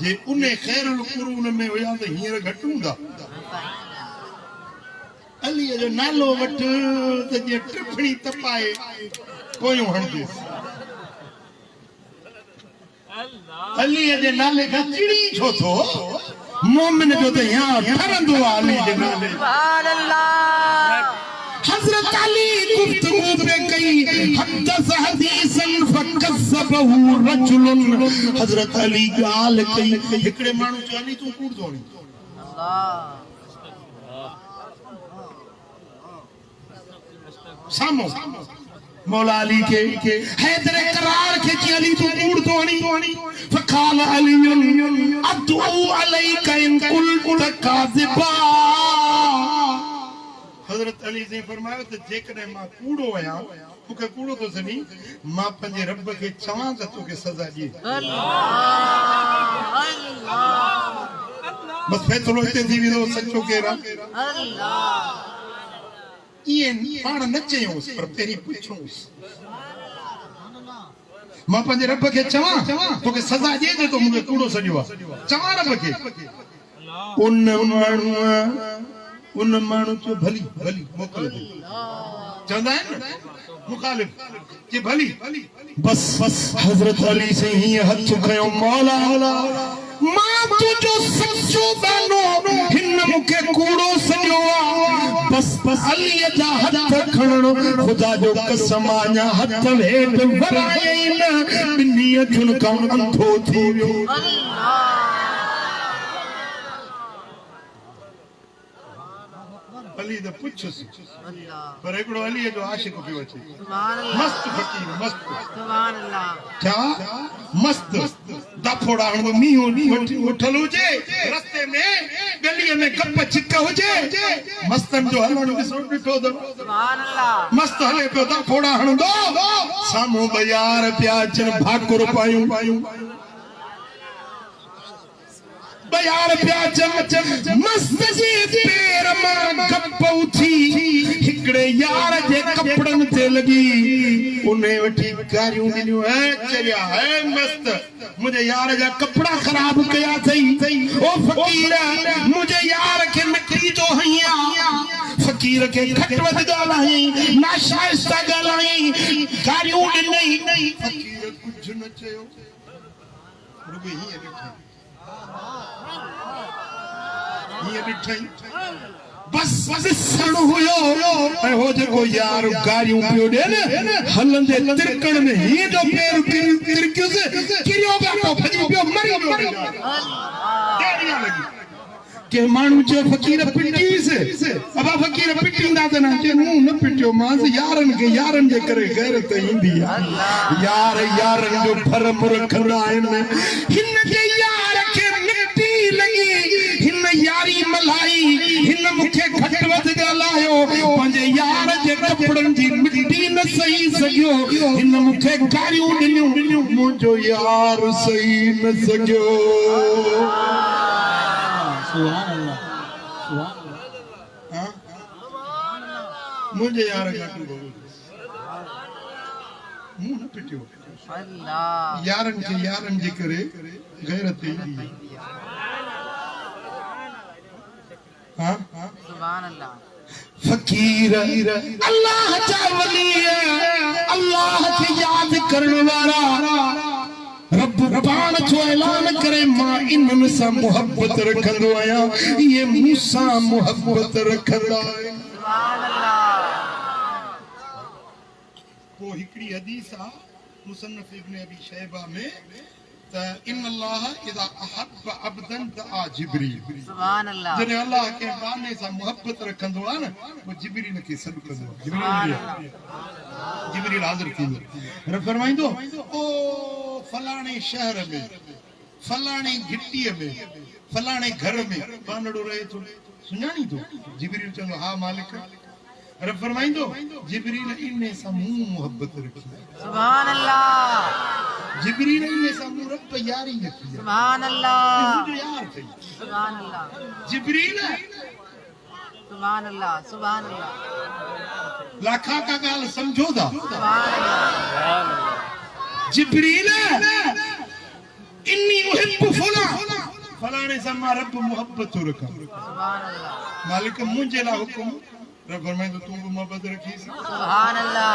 S1: जे उन खैरुल कुरून में हुया त हींअर घटि हूंदा
S2: अली जो नालो वट त जे टिपणी तपाए कोयूं हणदी अली जे नाले खां चिड़ी छो थो मोमिन जो त यहाँ ठरंदो आहे अली जे नाले
S3: सुभान अल्लाह
S2: हजरत अली गुफ्तगू पे कई हदस हदीसन फकज़बहु रजुलन हजरत अली गाल कई हिकड़े माण्हू चयो अली तू कूड़ थो
S3: अल्लाह
S2: सामो मौला अली के हैदर करार के कि अली तू कूड़ थो हणी फकाल अली अदू अलैका इन कुल काज़िबा हजरत अली ने फरमायो त जेकॾहिं मां कूड़ो आहियां मूंखे कूड़ो थो सनी मां पंहिंजे रब खे चवां त तोखे सज़ा ॾिए
S3: अल्लाह अल्लाह
S2: बस फैसलो हिते थी वेंदो सचो केरु आहे
S3: अल्लाह
S2: ईअं पाण न चयूंसि पर पहिरीं पुछूंसि मां पंहिंजे रब खे चवां तोखे सज़ा ॾिए त तो मूंखे कूड़ो सॼो आहे चवां रब खे उन माण्हू चयो भली भली मोकिल चवंदा आहिनि न मुखालिफ कि भली बस बस हजरत अली से हीअं हथ खयो मौला मां तुंहिंजो सचो दानो हिन मूंखे कूड़ो सॼो आहे बस बस अली जा हथ खणणो ख़ुदा जो कसम अञा हथ हेठि वरायई न ॿिन्ही अखियुनि खां अंधो थी वियो अली तो पुछुसि पर हिकिड़ो अली जो आशिक पियो अचे मस्त फकीर मस्त
S3: सुभान अल्लाह
S2: क्या मस्त दफोड़ा हणंदो मींहुं उठल हुजे रस्ते में गलीअ में कप छिक हुजे मस्तन जो हलण ॾिसो ॾिठो त
S3: सुभान अल्लाह
S2: मस्त हले पियो दफोड़ा हणंदो साम्हूं ॿ यार पिया अचनि भाकुर पायूं बयार प्या चम मस्त जी पैर मां गप उथी हिकड़े यार जे कपड़न ते लगी उने वठी गारियूं ॾिनियूं है चरिया है मस्त मुझे यार जा कपड़ा खराब कया थई ओ फकीर मुझे यार के मिट्टी तो हइया फकीर के खटवत गालाई ना शाइस्ता गालाई गारियूं ॾिनई फकीर कुछ न चयो रुगो ही ये बिठाई बस ॾिसण हुयो ऐं हो जेको यार गारियूं पियो ॾे न हलंदे तिरकण में हीअं जो पैर तिरकियुसि किरियो गातो भॼी पियो मरी पियो ॾाढियां लॻी के माण्हू चयो फकीर पिटीसि अबा फकीर पिटींदा त न चयो मूं न पिटियो मांसि यारनि खे यारनि जे करे गैरत ईंदी आहे यार यारनि जो भरम रखंदा आहिनि हिन जे यार खे मिटी लॻी हिन यारी मलाई हिन मूंखे घटवध ॻाल्हायो पंहिंजे यार जे कपड़नि जी मिटी न सही सघियो हिन मूंखे गारियूं ॾिनियूं मुंहिंजो यार सही न सघियो सुभान अल्लाह मुझे यार मुंह न पिटियो
S3: अल्लाह
S2: यारन के यारन जे करे गैरत ईंदी हां
S3: सुभान अल्लाह
S2: फकीर अल्लाह जा वली अल्लाह के याद करने वाला रब पाण जो ऐलान करे मां इन्हनि सां मोहब्बत रखंदो आहियां ये मूंसा मोहब्बत रखंदा आहिनि
S3: सुभान अल्लाह
S2: को हिकड़ी हदीस आ मुसन्नफ इब्न अबी शैबा में त इन अल्लाह इदा अहब अब्दन दआ जिब्रील
S3: सुभान अल्लाह
S2: जने अल्लाह के बाने सां मोहब्बत रखंदो आ न वो जिब्रील के सॾु कंदो जिब्रील हाज़िर थींदो रब फरमाईंदो ओ फलाणे शहर में फलाणे घिटीअ में फलाणे घर में बानड़ो रहे थो सुञाणी थो जिब्रील चवंदो हा मालिक रब फरमाईंदो जिब्रील इन्ने सां मूं मोहब्बत रखी
S3: सुभान अल्लाह
S2: जिब्रील इन्ने सां मूं रब यारी रखी
S3: सुभान अल्लाह
S2: मुंहिंजो यार थई
S3: सुभान अल्लाह
S2: जिब्रील
S3: सुभान अल्लाह सुभान अल्लाह
S2: लाखा का ॻाल्हि समझो था
S3: सुभान अल्लाह
S2: जिब्रील इन्नी मुहिब्बु फलाणे सां मां रब मोहब्बत रखां
S3: सुभान अल्लाह
S2: मालिक मुंहिंजे लाइ हुकुम रब फरमाए तो तू भी मोहब्बत रखी
S3: सुभान अल्लाह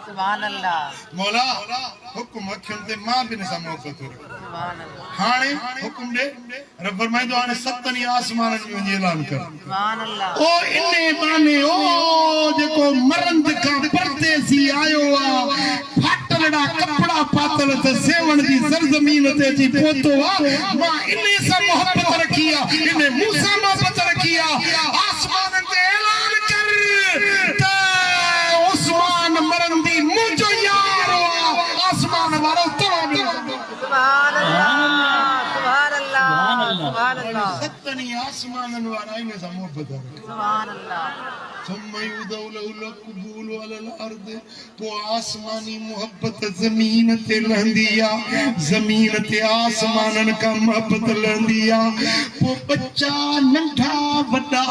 S3: सुभान अल्लाह
S2: मौला हुक्म अखियुनि ते मां बिन सां मोहब्बत रख
S3: सुभान अल्लाह
S2: हाणे हुक्म दे रब फरमाए तो हाणे सतनि आसमाननि में वञी ऐलान कर
S3: सुभान अल्लाह
S2: ओ इने माने ओ जेको मरंद का परते सी आयो आ फाटलड़ा कपड़ा पातल त सेवण दी सरजमीन ते जी पोतो आ मां इने सा मोहब्बत रखी आ इने मूसा मोहब्बत रखी आ आसमाननि ते ऐलान कर त उस्मान मरंदी मुझो यार आ आसमान वारो तोड़
S3: सुभान अल्लाह सुभान अल्लाह सुभान अल्लाह
S2: सतनि आसमाननि वारा इने सा मोहब्बत रखी
S3: सुभान अल्लाह
S2: ثم يودع له القبول على الارض تو आसमानी मोहब्बत जमीन ते लहंदिया जमीन ते आसमानन का मोहब्बत लहंदिया वो बच्चा नंढा वड्डा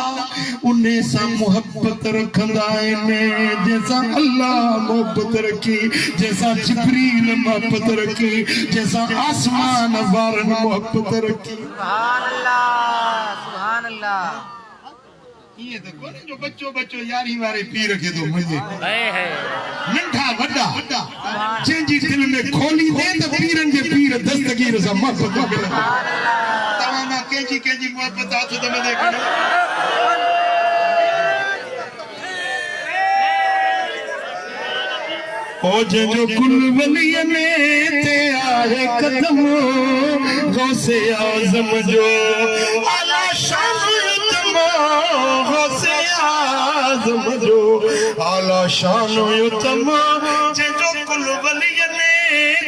S2: उन्ने सा मोहब्बत रखंदा ने जैसा अल्लाह मोहब्बत रखी जैसा जिब्रील मोहब्बत रखी जैसा आसमान वारन मोहब्बत रखी
S3: सुभान अल्लाह
S2: ये तो कोने जो बच्चो बच्चो यारी वारे पीर के दो मुझे नंढा वड्डा जंहिंजी दिल में खोली दे त पीरन जे पीर दस्तगीर सा मोहब्बत करे तमाना केजी मोहब्बत हाथ त में देख ओ जो कुल वलियन ते आए कदम गौसे आजम जो आला शान गौसे आजम जो आला शान युतम जो कुल वलियन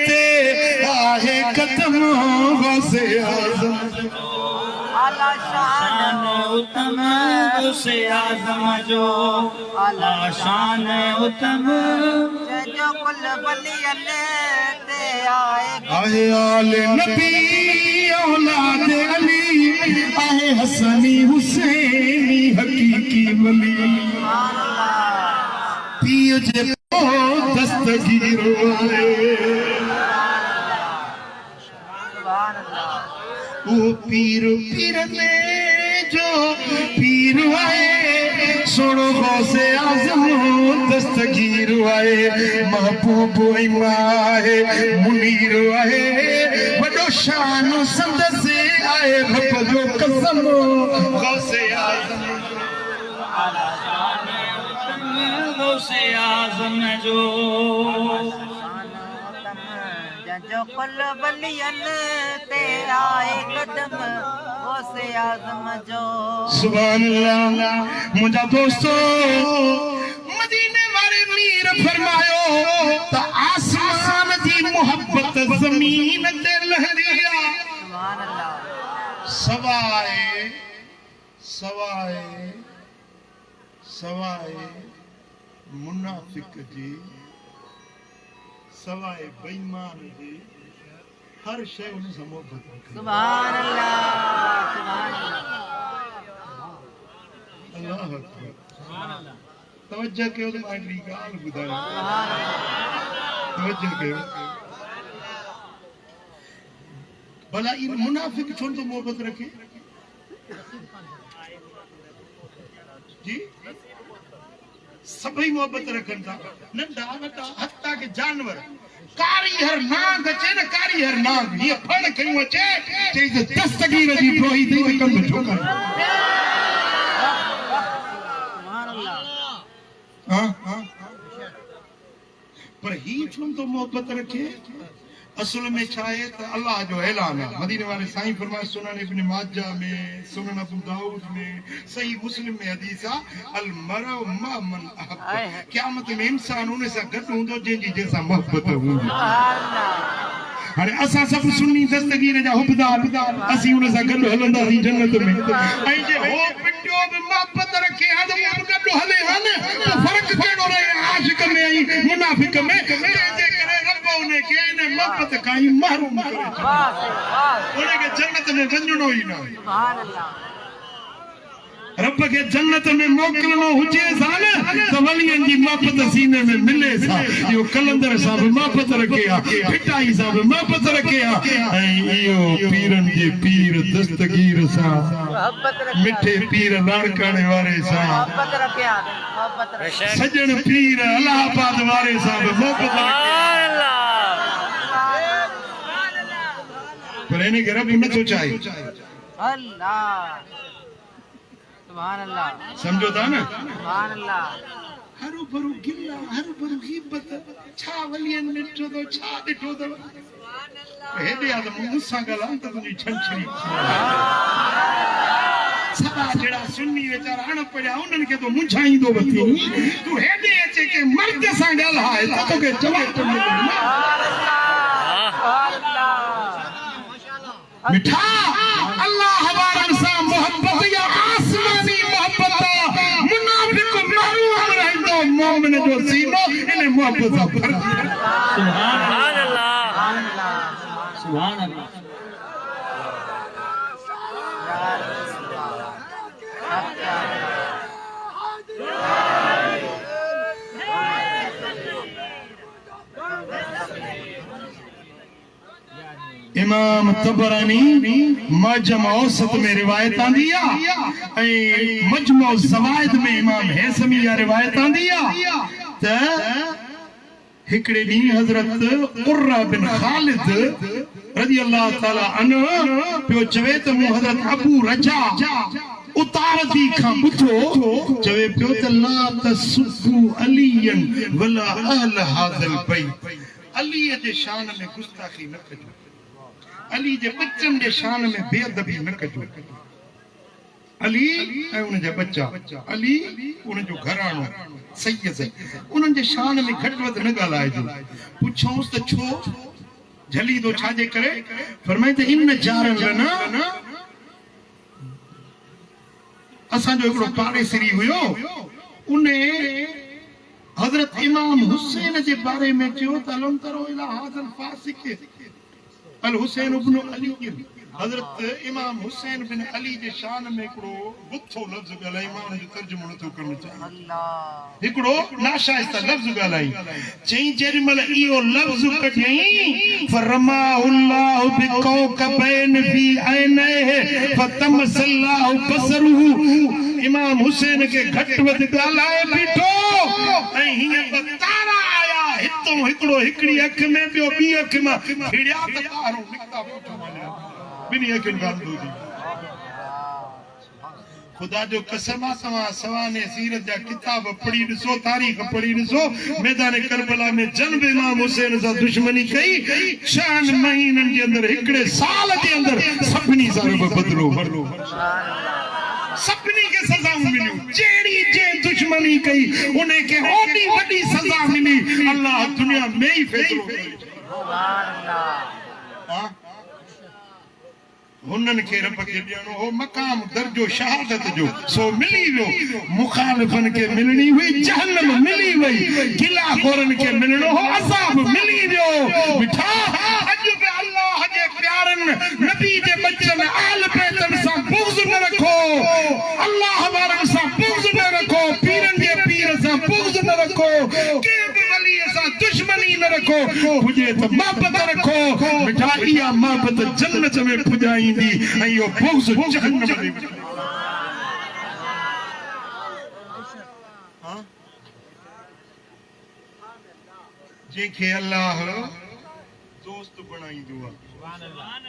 S2: ते आए कदम गौसे आजम
S3: आला शान
S4: उत्तम गौसे आजम जो आला शान उत्तम
S3: जो कुल वलियन ते आए
S2: आहे आले नबी औलाद अली आहे हसनी हुसैनी हकीकी वली
S3: सुभान अल्लाह
S2: पियो जे दस्तगीर आए
S3: सुभान अल्लाह
S2: ओ पीर ने जो पीर आए सोनो गौसे आजम दस्तगीर आए महबूब आए मुनीर आए वडो शान संदस आए रब जो कसम गौसे आजम
S4: आला शान उत्तम गौसे आजम जो
S3: जो कुल वलियन ते आए कदम गौसे आजम जो
S2: सुभान अल्लाह मुझा दोस्तों मदीने वाले मीर फरमायो त आसमान जी मोहब्बत जमीन ते लहरिया
S3: सुभान अल्लाह
S2: सवाए मुनाफिक जी सवाए बेईमान जी हर शय उन से मोहब्बत रखे
S3: सुभान अल्लाह
S2: अल्लाह अकबर तवज्जो कयो तो मां हिकिड़ी ॻाल्हि ॿुधायो तवज्जो कयो भला इन मुनाफिक छो तो मोहब्बत रखे जी सभई मोहब्बत रखन था नंढा वॾा हत्ता के जानवर कारी हर नांग अचे न कारी हर नांग ये फण कयूं अचे चई त दस्तगीर जी प्रोही दी कम ठोकर
S3: सुभान अल्लाह
S2: हां पर ही छो तो मोहब्बत रखे असल में छाए त अल्लाह जो ऐलान है मदीने वाले साईं फरमाए सुनन इब्न माजा में सुनन अबू दाऊद में सही मुस्लिम में हदीस है अल मरउ मा मन अहब क़यामत में इंसान उन से गड हुंदो जंहिंजी जैसा मोहब्बत हूंदी
S3: सुभान अल्लाह
S2: हाणे असां सभु सुन्नी दस्तगीर जा हुबदार असीं उन सां गॾु हलंदासीं जन्नत में ऐं जे हो पिंडियो बि मोहब्बत रखे हा त गॾु हले हा न त फ़र्क़ु कहिड़ो रहे आशिक में ऐं मुनाफ़िक में तंहिंजे करे रब उन खे इन मोहब्बत खां ई महरूम करे
S3: वाह वाह
S2: उन खे जन्नत में वञणो ई न
S3: सुभान अल्लाह
S2: रब के जन्नत में मोकलनो हुजे सा न तो वलियन जी मोहब्बत सीने में मिले सा यो कलंदर साहब मोहब्बत रखिया पिटाई साहब मोहब्बत रखिया यो पीरन जी पीर दस्तगीर सा मिठे पीर लाड़काने वाले सा
S3: मोहब्बत रखिया मोहब्बत रखिया
S2: सजन पीर इलाहाबाद वाले साहब मोहब्बत रखिया पर इन्हें के रब न सोचाई
S3: अल्लाह सुभान अल्लाह
S2: समझो था ना
S3: सुभान अल्लाह
S2: हरु भरु गिल्ला हरु भरु गिबत छा वलियन मिठो तो छा दिठो तो हेदे आदम मुसा गलां तो तुझी छंछरी सदा जेड़ा सुन्नी वेचारा अण पड़या उनन के तो मुंझाई दो बती तू हेदे अचे के मर्द सा गल हाय तो के जवाब तो मिले मिठा अल्लाह हवारन सा मोहब्बत या आसमानी मोहब्बत मुनाफिक महरूम रहंदो मोमिन जो सीनो इने मोहब्बत सा भर
S4: सुभान अल्लाह सुभान अल्लाह
S2: इमाम तबरानी मजम औसत में रिवायत आंदिया मजमु ज़वाइद में इमाम हैसमी या रिवायत आंदिया त हिकड़े दी हजरत कुर्रा बिन खालिद रजी अल्लाह ताला अन्हु पियो चवे त मु हजरत अबू रजा उतारती खां बुठो चवे पियो त ला तसुबु अलियन वला अहल हाज़िल बैत अली जे शान में गुस्ताखी न कजो अली जे बच्चन जे शान में बेअदबी न कजो अली ऐं उन जा बच्चा अली उन जो घराणो सैयद उन जे शान में घट वध न गालाइजो पुछोस त छो झली दो छाजे करे फरमाए त इन जारन लना असा जो एकड़ो पाड़ेसरी हुयो उने हजरत इमाम हुसैन जे बारे में चयो त अलम तरो इला हाज़िल फासिक अल हुसैन इब्न अली हजरत इमाम हुसैन बिन अली जे शान में एकड़ो गुथो लफ्ज गलाई मां जो तर्जुमो नथो करण चाहिए
S3: अल्लाह
S2: एकड़ो नाशाइस्ता लफ्ज गलाई चई जेरी मल इयो लफ्ज कढई फरमाउल्लाह बिकौकबैन फी ऐनैहि फतमसल्लाहु बसरुहु इमाम हुसैन के घट वध गालाए बीठो ऐं हिय तारा आया हितो हिकड़ो हिकड़ी अख में बियो बी अख में फिड़या त तारो निकता पुठो वणया बिनी अखन गांधो दी खुदा जो कसम आ सवाने सीरत जा किताब पढ़ी ॾिसो तारीख़ पढ़ी ॾिसो मैदान करबला में जन्म इमाम हुसैन सां दुश्मनी कई 6 महीननि जे अंदर हिकड़े साल जे अंदर सभिनी सां रब बदलो वरलो सभिनी के सजाऊं मिलियूं जेड़ी जे दुश्मनी कई उन्हें के ओडी वडी सजा मिली अल्लाह दुनिया में ही फैसलो करे
S3: सुभान अल्लाह
S2: हुनन के रब के ॾियणो हो मकाम दर्जो शहादत जो सो मिली वियो मुखालिफन के मिलनी हुई जहन्नम मिली वई किला खोरन के मिलणो हो अज़ाब मिली वियो मिठा अज पे अल्लाह जे प्यारन नबी जे बच्चन आल बैतन सा बुग़्ज़ न रखो अल्लाह वारन सा बुग़्ज़ न रखो पीरन जे पीर सा बुग़्ज़ न रखो के भी वली सा दुश्मनी न रखो मुझे तो मोहब्बत रखो मिठा इया मोहब्बत जन्नत में पुजाईंदी ऐं यो बुग़्ज़ जहन्नम में जेके अल्लाह दोस्त बनाईंदो आहे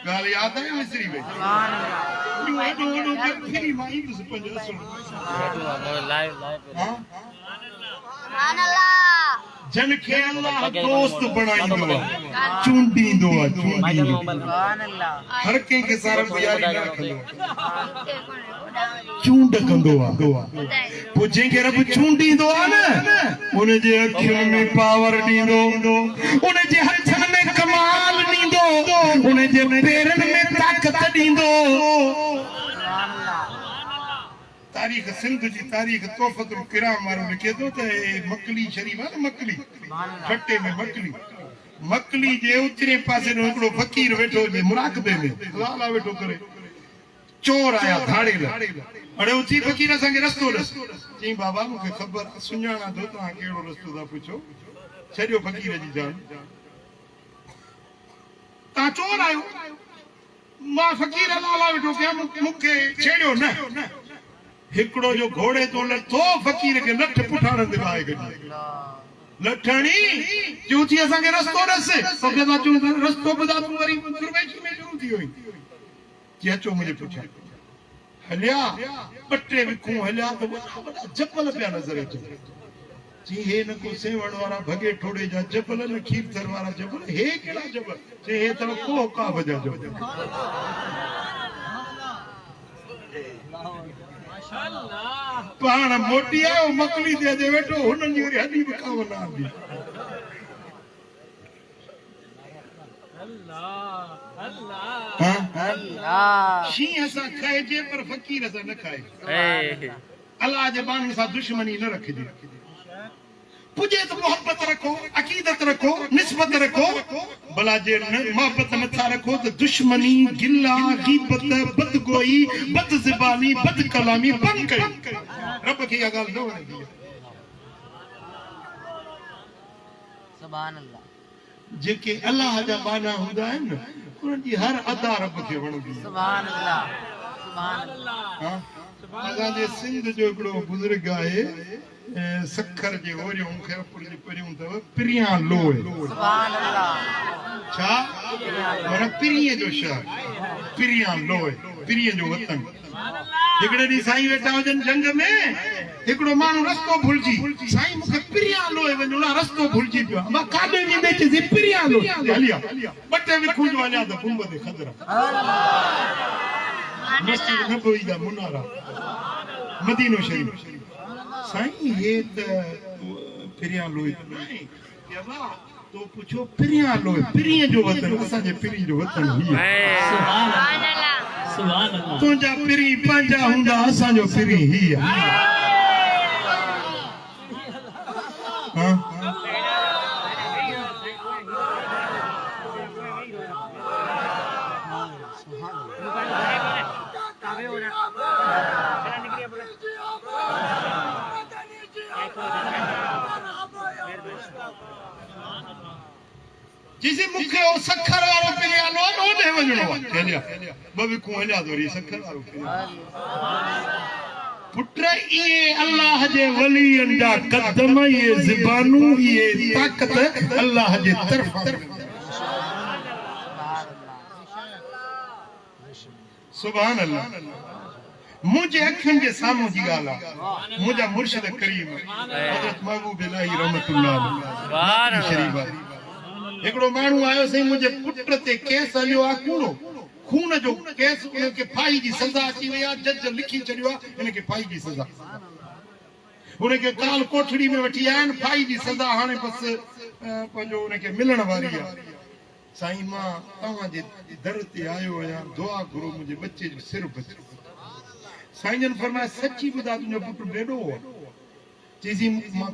S2: गाल याद है मिस्री भाई
S3: सुभान अल्लाह
S2: जो फिरी माई तो पंज सुन
S4: लाइव
S2: हां
S3: सुभान अल्लाह
S2: जन के अल्लाह दोस्त बनाईंदो आहे चूंडींदो आहे चूंडींदो
S3: सुभान अल्लाह
S2: हर कंहिं खे सारन यारी न रखंदो चूंड कंदो आहे पोइ जंहिंखे रब चूंडींदो आहे न उन जे अखियुनि में पावर ॾींदो उन जे हथनि में कमाल ॾींदो उन जे पेरनि में ताक़त ॾींदो
S3: सुभान अल्लाह
S2: तारीख़ सिंध जी तारीख़ तोहफ़तुल किराम वारो लिखे थो त मकली शरीफ आहे न मकली खट्टे में मकली मकली जे उतरे पासे नो हिकड़ो फ़कीर वेठो जे मुराक़बे में लाला वेठो करे चोर आया धाड़े अरे उची फकीर संगे रस्तो दस जी बाबा मुखे खबर सुञाणा दो ता केड़ो रस्तो दा पूछो छड़ियो फकीर जी जान ता चोर आयो मां फकीर लाला वेठो के मुखे छेड़ियो न हिकड़ो जो घोड़े तो लथो फकीर के लठ पुठाण दे आए गई लठणी जूती असा के रस्तो दस तो के चो रस्तो बदा तू वरी दुर्वेशी में शुरू थी हुई जे चो मुझे पूछा हलिया पट्टे विखू हलिया तो बड़ा जपल पे नजर अचे जी हे न को सेवण वाला भगे ठोड़े जा जपल न खीर थर वाला जपल हे केड़ा जपल जे हे तो को का बजा जो पाण मोटी आयो मकली दे दे वेठो हुनन जी हड्डी दिखाव ना दी
S3: अल्लाह
S2: शी ऐसा खाए जे पर फकीर ऐसा न खाए अल्लाह जे बानी सा दुश्मनी न रखे जी पुजे तो मोहब्बत रखो अकीदत रखो निस्बत रखो भला जे मोहब्बत मथा रखो तो दुश्मनी गिला गीबत बदगोई बदज़बानी बदकलामी बंद कर रब की गाल न वणदी
S3: सुभान अल्लाह
S2: जेके अल्लाह जा बाना हुंदा आहिन उन जी हर अदा रब खे वणदी
S3: सुभान अल्लाह सुभान अल्लाह
S2: हां असां जे सिंध जो हिकड़ो बुजुर्ग आहे सखर जे ओरियों खैरपुर जे परियों तव पिरिया लोए
S3: सुभान अल्लाह
S2: छा और पिरिये जो शहर पिरिया लोए पिरिये जो वतन हिकड़े दी साईं वेठा हुजन जंग में हिकड़ो माण्हू रस्तो भुलजी साईं मूंखे पिरिया लोए वञो ना रस्तो भुलजी पियो मां काॾे वेंदे चई पिरिया लोए हलिया बटे विखू जो हलिया त कुंभ दे खदरा मस्जिद नबवी दा मुनारा मदीनो शरीफ साईं ये त पिरिया लोए नहीं बाबा तो पूछो पिरिया लोए पिरिये जो वतन असां जे पिरी जो वतन ही
S4: सुभान अल्लाह सुभान अल्लाह
S2: तुंहिंजा पिरी पंहिंजा हूंदा असां जो पिरी ही आहे हाँ जिसे मुखे ओ सखर वालो पिरिया लो ओने वणो हलिया बबी को हलिया दोरी सखर वालो पिरिया पुत्र ये अल्लाह जे वलियन जा कदम ये ज़बानू ये ताकत अल्लाह जे तरफ सुभान अल्लाह मुझे अखिन के सामू जी गाला मुझा मुर्शिद करीम हजरत महबूब इलाही रहमतुल्लाह सुभान अल्लाह एकड़ो मानू आयो सही मुझे पुत्र ते केस हलियो आ कूड़ो खून जो केस उनके फाई जी सजा अची वई आ जज लिखी छड़ियो इनके फाई जी सजा उनके काल कोठड़ी में वठी आन फाई जी सजा हाने बस पंजो उनके मिलण वारी आ साईं मां तवा जे दर ते आयो या दुआ करो मुझे बच्चे जो सिर बचो साईं जन फरमाया सच्ची बुधा तुझो पुत्र बेडो हो चीज़ी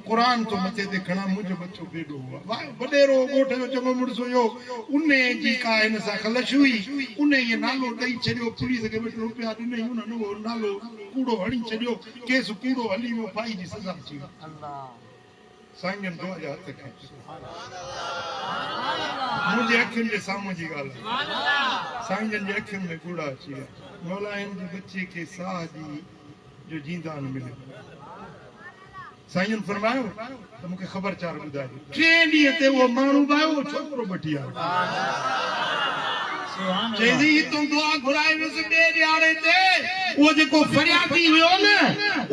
S2: कुरान तो मथे ते खणा मुझे बच्चो बेडो हुआ वडेरो गोठ जो चङो मुड़सो यो उने जी का इन सा खलश हुई उने ये नालो दई छड़ियो पुलिस के बेट रुपया दिने उन नो नालो कूड़ो हणी छड़ियो केस कूड़ो हली वो पाई जी सजा छी अल्लाह साईं जन दुआ जा हथ खे मुझे अखिन जे सामू जी गाल साईं जन जे अखिन में कूड़ा अची मौला इन जे बच्चे के साह जी जो जींदा न मिले साईं फरमायो तो मुखे खबरचार बुधायो 3 डी ते वो मानू बायो छोकरो बटिया सुभान अल्लाह जेदी तुम दुआ घुराए वस बे यारे ते वो जेको फरियादी हुयो न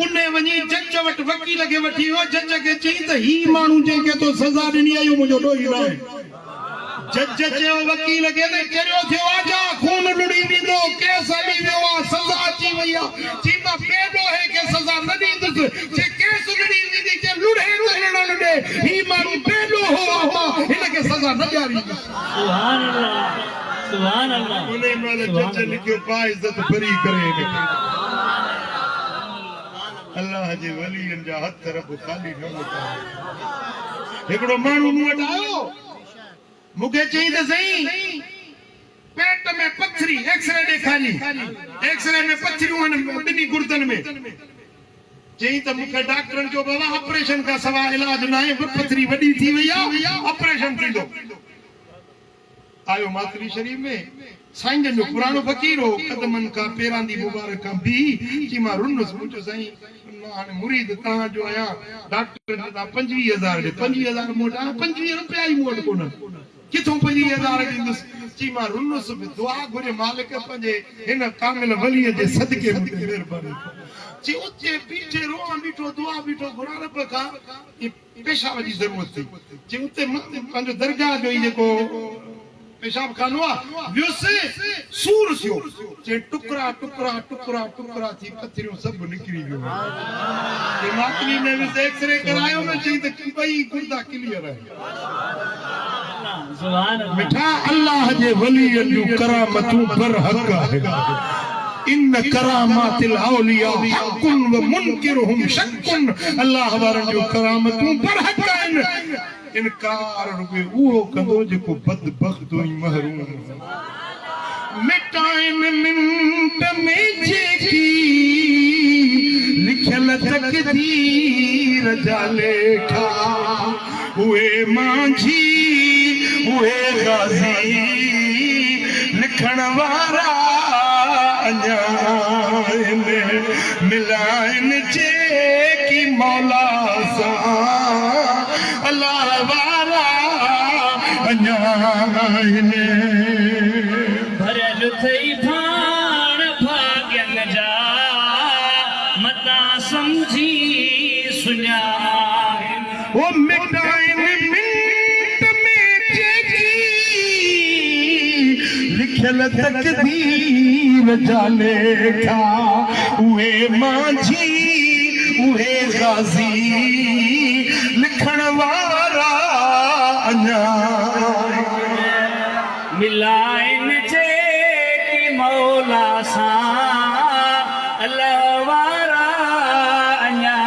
S2: उन्ने वनी जज वट वकील के वठी हो जज के चई त ही मानू जे के तो सजा दिनी आयो मुजो डोई ना जज चयो वकील के ने केरो थियो आजा खून लुड़ी दीदो केस हली वियो सजा अची वया चीमा बेडो है के सजा न दींदस जे केस लुड़ी दीदी के लुड़े न लुड़े ही मानू बेडो हो इनके सजा न जारी
S4: सुभान अल्लाह सुभान अल्लाह
S2: उन्हें माने जज लिखियो पा इज्जत बरी करे अल्लाह जे वलीन जा हथ रब खाली न लगा एकड़ो मानू मु वटायो मुके चई त सही पेट में पथरी एक्सरे ॾेखारी एक्सरे में पथरियूं आहिनि ॿिन्ही गुर्दनि में चई त मूंखे डॉक्टरनि जो बाबा ऑपरेशन का सवाइ इलाज न आहे पथरी वॾी थी वई आहे ऑपरेशन थींदो आयो मातरी शरीफ में साईं जो पुराणो फकीर हो कदमनि खां पेरां दी मुबारक खां बि चई मां रुनस मुंहिंजो साईं हाणे मुरीद तव्हां जो आहियां डॉक्टर ॾिना 25,000 ॾे 25,000 मूं वटि 25 रुपया ई मूं वटि कोन किथों 25,000 ॾींदुसि चई मां रुनस में दुआ घुरे मालिक पंहिंजे हिन कामिल वलीअ जे सदके मूंखे महिरबानी चई उते बीठे रोआ बीठो दुआ बीठो घुरा रब खां पेशाब जी ज़रूरत थी चई उते पंहिंजो दरगाह जो ई जेको पेशाब खानो आहे वियुसि सूर थियो चई टुकड़ा टुकड़ा टुकड़ा टुकड़ा थी पथरियूं सभु निकिरी वियो चई मातली में वियुसि एक्सरे करायो न चई त ॿई गुर्दा क्लियर आहे मिठा अल्लाह जे वलीअ जूं करामतूं बरहक़ आहे इन करामातिल औलिया हक़ुन व मुनकिरहुम शक्कुन अल्लाह वारनि जूं करामतूं बरहक़ आहिनि इनकार रुॻे उहो कंदो जेको बदबख्त ऐं महरूम मिटाइन मिंट में जेकी लिखियल तक़दीर जा लेखा उहे मांझी उहे गाज़ी लिखण वारा अञा मिलाइन जेकी मौला सां अल्लाह वारा अञा
S4: भरियल थई भाण भाग्यन जा मता समझी सुञाण
S2: वो मिटाइन मिंट में जेकी लिखियल तक़दीर जा लेखा उहे मांझी उहे गाज़ी लिखण वारा अञा
S4: मिलाइन जेकी मौला सां अल्लाह वारा अञा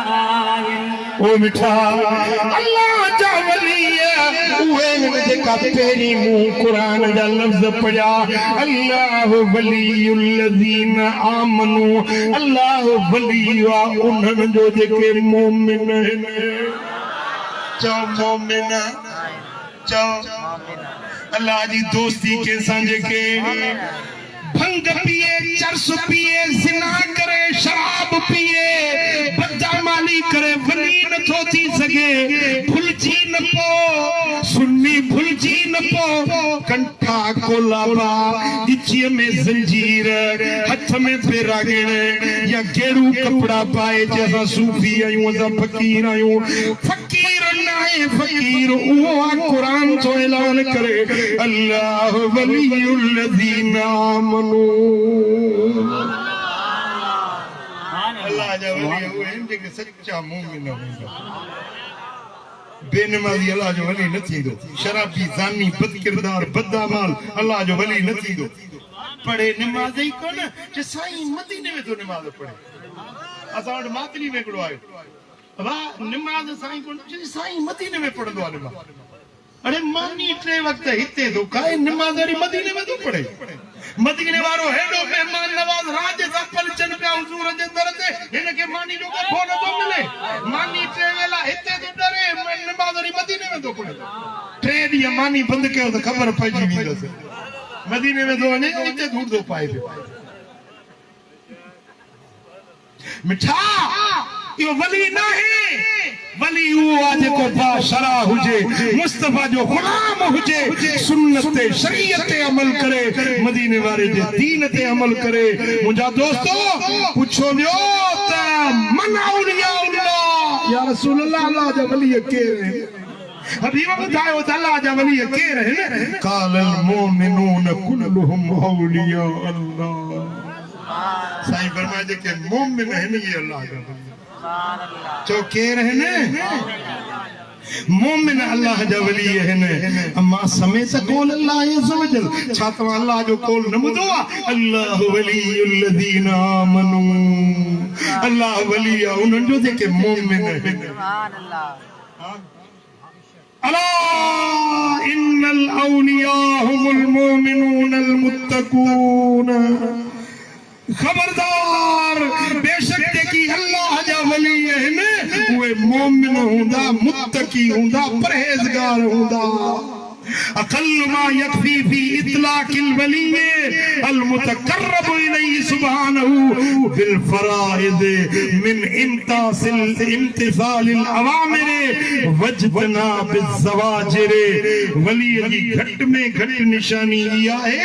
S2: ओ मिठा अल्लाह जा वली उहे जेका पहिरीं मूं क़ुरान जा लफ़्ज़ पढ़िया अल्लाह वलीयुल्लज़ीन आमनू अल्लाह वली आहे उन्हनि जो जेके मोमिन आहिनि चओ मोमिन चओ अल्लाह जी दोस्ती के सां जेके भंग पिए चरस पिए ज़िना करे शराब पिए बदमाली करे वली नथो थी सघे भुलजी न पो सुन्नी भुलजी न पो कंठा कोलाबा इच्छीअ में ज़ंजीर हथ में फेरागण या गेरू कपड़ा पाए जैसा सूफी आहियूं असां फकीर आहियूं फकीर नाहे फकीर उहो आहे क़ुरान जो ऐलान करे अल्लाह वलीयुल्लज़ीन आमनू अल्लाह जा वली उहे आहिनि जेके सच्चा मोमिन हूंदा बेनमाज़ी अल्लाह जो वली न थींदो शराबी ज़ानी बदकिरदार बदअमाल अल्लाह जो वली न थींदो पढ़े निमाज़ ई कोन जे साईं मदीने में तो निमाज़ पढ़े असां वटि मातली में हिकिड़ो आयो वाह निमाज़ साईं कोन साईं मदीने में पढ़ंदो आहे निमाज़ अरे मानी टे वक्त हिते तो काए निमाज़ वारी मदीने में तो पढ़े मदीने वारो हेडो मेहमान नवाज राज सा पलचन पे हुजूर जे दर ते हिन के मानी जो फोन तो मिले मानी टे वेला हिते तो डरे निमाज़ वारी मदीने में तो पढ़े टे दी मानी बंद कयो तो खबर पइजी वेंदस मदीने में तो वने हिते दूर तो पाए मिठा यो वली नहीं वली वो आज को बाशरा हुजे मुस्तफा जो गुलाम हुजे सुन्नत शरीयत अमल करे मदीने वाले जे दीन ते अमल करे मुझा दोस्तों पूछो जो त मन औलिया अल्लाह या रसूल अल्लाह अल्लाह जा वली के हबीब बतायो त अल्लाह जा वली के रहे कालल मोमिनून कुल्लुहुम औलिया अल्लाह साईं फरमाए के मोमिन है ये अल्लाह का जो के रहने मोमिन अल्लाह जा वली है अम्मा समेत कौल अल्लाह अज़्ज़ वजल छातो अल्लाह जो कौल न बुधो अल्लाह वलीयुल्लज़ीन आमनू अल्लाह वली उन जो जेके मोमिन है सुभान अल्लाह अला इन्नल औलिया हुमुल मोमिनून अल المتقون खबरदार बेशक जेकी अल्लाह जा वली आहिनि उहे मोमिन हूंदा मुत्तकी हूंदा परहेज़गार हूंदा अक़ल मा यकफी फी इतलाक अलवली अलमुतकर्रब इलैहि सुब्हानहु बिल फराइद मिन इम्तिसाल अवामिर वजना बिज़वाजिर वली जी घट में घट निशानी इहा है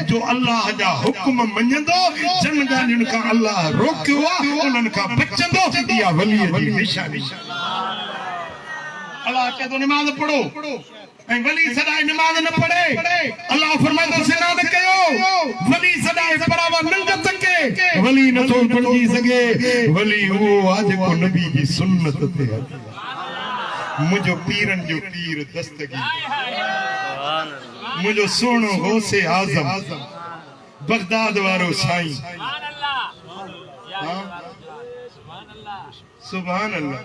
S2: जो अल्लाह जा हुक्म मञंदो जन ॻाल्हियुनि खां अल्लाह रोकियो आहे उन्हनि खां बचंदो इहा वली जी निशानी अल्लाह चए थो निमाज़ पढ़ो ऐं वली सदाए नमाज़ न पढ़े अल्लाह फरमाईंदो सिना न कयो वली सदाए बराबर नंग तके वली नथो पढ़जी सघे वली उहो आहे जेको नबी जी सुन्नत ते हले मुंहिंजो पीरनि जो पीर दस्तगीर मुंहिंजो सोनो गौसे आज़म बगदाद वारो साईं सुभान अल्लाह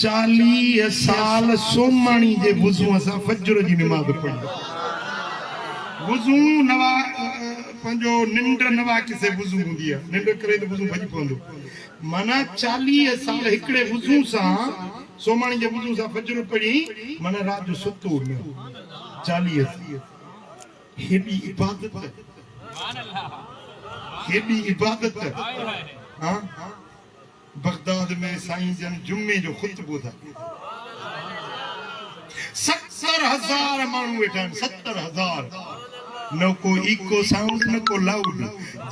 S2: 40 साल सोमाणी जे वुज़ू असां फजर जी नमाज़ पढ़ी वुज़ू नवा पंहिंजो निंड नवा किसे वुज़ू हूंदी आहे निंड करे त वुज़ू भॼी पवंदो माना 40 साल हिकिड़े वुज़ू सां सोमाणी जे वुज़ू सां फजर पढ़ी माना रात जो सुतो न 40 हेॾी इबादत हाँ बगदाद में साईं जन जुम्मे जो खुतबो था 70,000 माण्हू वेठा आहिनि 70,000 न को इको साउंड न को लाउड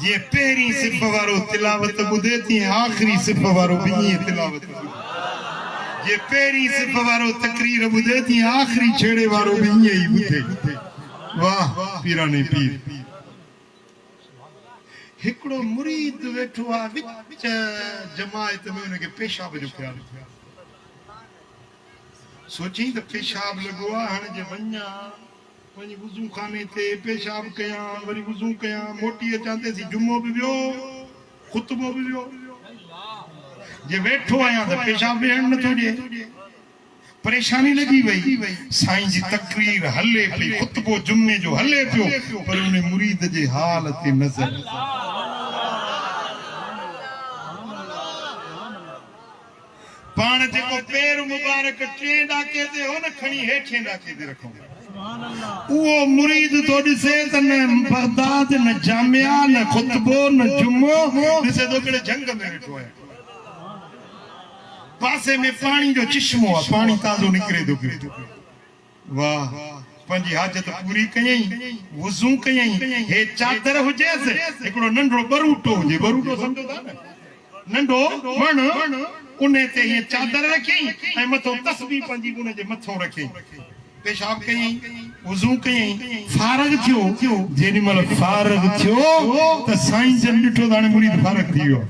S2: जे पहिरीं सिर्फ वारो तिलावत ॿुधे तीअं आख़िरी सिर्फ वारो बि ईअं तिलावत जे पहिरीं सिर्फ वारो तकरीर ॿुधे तीअं आख़िरी छेड़े वारो बि ईअं ई ॿुधे वाह पीराने पीर हिकिड़ो मुरीद वेठो आहे विच जमायत में उनखे पेशाब जो ख्याल सोची त पेशाब लॻो आहे हाणे जे वञा वञी वुज़ू खाने ते पेशाब कयां वरी वुज़ू कयां मोटी अचां तेसीं जुमो बि वियो ख़ुतबो बि वियो जे वेठो आहियां त पेशाब वेहण नथो ॾिए परेशानी लगी वही साईं जी तकरीर हले पई ख़ुतबो जुम्मे जो हले पियो पर उन मुरीद जे हाल ते नज़र पाण जेको पैर मुबारक टे ॾाके ते हो न खणी हेठे ॾाके ते रखूं उहो मुरीद तो ॾिसे त न बगदाद न जामिया न ख़ुतबो न जुम्मो ॾिसे तो कहिड़े जंग में वेठो आहे पासे में पानी जो चिश्मो आहे पानी ताज़ो निकिरे थो पियो वाह पंहिंजी हाजत पूरी कयई वुज़ू कयई हे चादर हुजेसि हिकिड़ो नंढो बरूटो हुजे बरूटो सम्झो था न नंढो वण उन ते हीअं चादर रखियई ऐं मथो तस्बीह पंहिंजी उन जे मथो रखियई पेशाब कयई वुज़ू कयई फारग थियो जेॾी महिल फारग थियो त साईं जन ॾिठो त हाणे मुरीद फारग थी वियो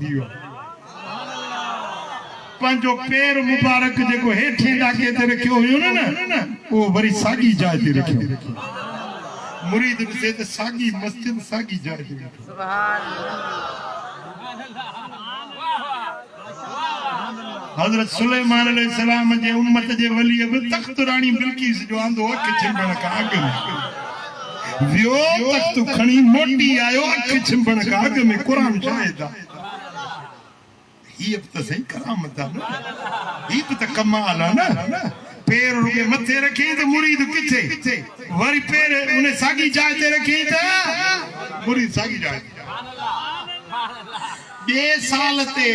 S2: पंहिंजो पैर मुबारक जेको हेठे ॾाके ते रखियो हुयो न उहो वरी साॻी जाइ ते रखियो मुरीद ॾिसे त साॻी मस्जिद साॻी जाइ ते रखियो हज़रत सुलेमान अलैहिस्सलाम जे उम्मत जे वली बि तख्त राणी बिल्किस जो आंदो अख छिंभण खां अॻु में वियो तख्त खणी मोटी आयो अख छिंभण खां अॻु में क़ुर शाहिद आहे ये तो सही करामत है ना ये तो कमाल है ना पैर रुके मथे रखे तो मुरीद किथे वरी पैर उन्हें सागी जाए ते रखे तो मुरीद सागी जाए बे साल ते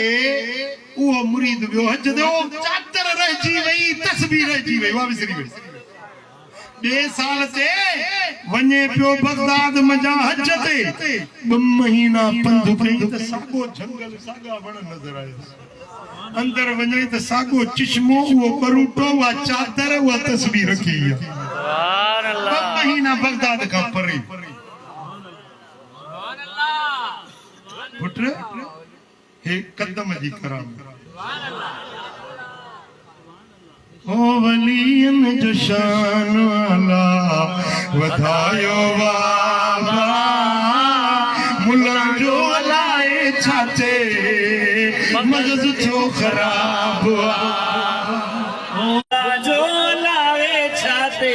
S2: वो मुरीद वियो हज दो चादर रहजी वई तस्बीह रहजी वई वा विसरी वई बे साल ते वने पियो बगदाद मजा हज ते 2 महीना पंध कई त सागो जंगल सागा वण नजर आयो अंदर वने त सागो चिश्मो वो बरूटो वा चादर वा तस्बीह रखी सुभान अल्लाह 2 महीना बगदाद का परे सुभान अल्लाह पुत्र हे कदम जी कराम सुभान अल्लाह ओ वलियन जो शान वाला वधायो बाबा मुला जो लाए छाते मगज जो खराब
S4: मुला जो लाए छाते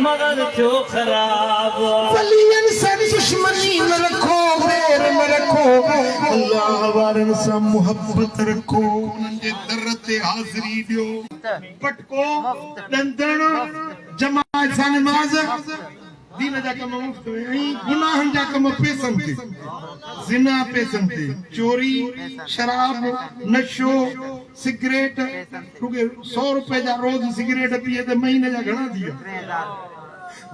S4: मगज जो खराब
S1: वलियन अल्लाह वारन सां मोहब्बत रखो उन्हनि जे दर ते हाज़िरी ॾियो पटको डंदण जमात सां नमाज़ दीन जा कम मुफ्त में ऐं गुनाहनि जा कम पैसनि ते ज़िना पैसनि ते चोरी शराब नशो सिगरेट रुगे 100 रुपए जा रोज सिगरेट पिए त महीने जा घणा थी विया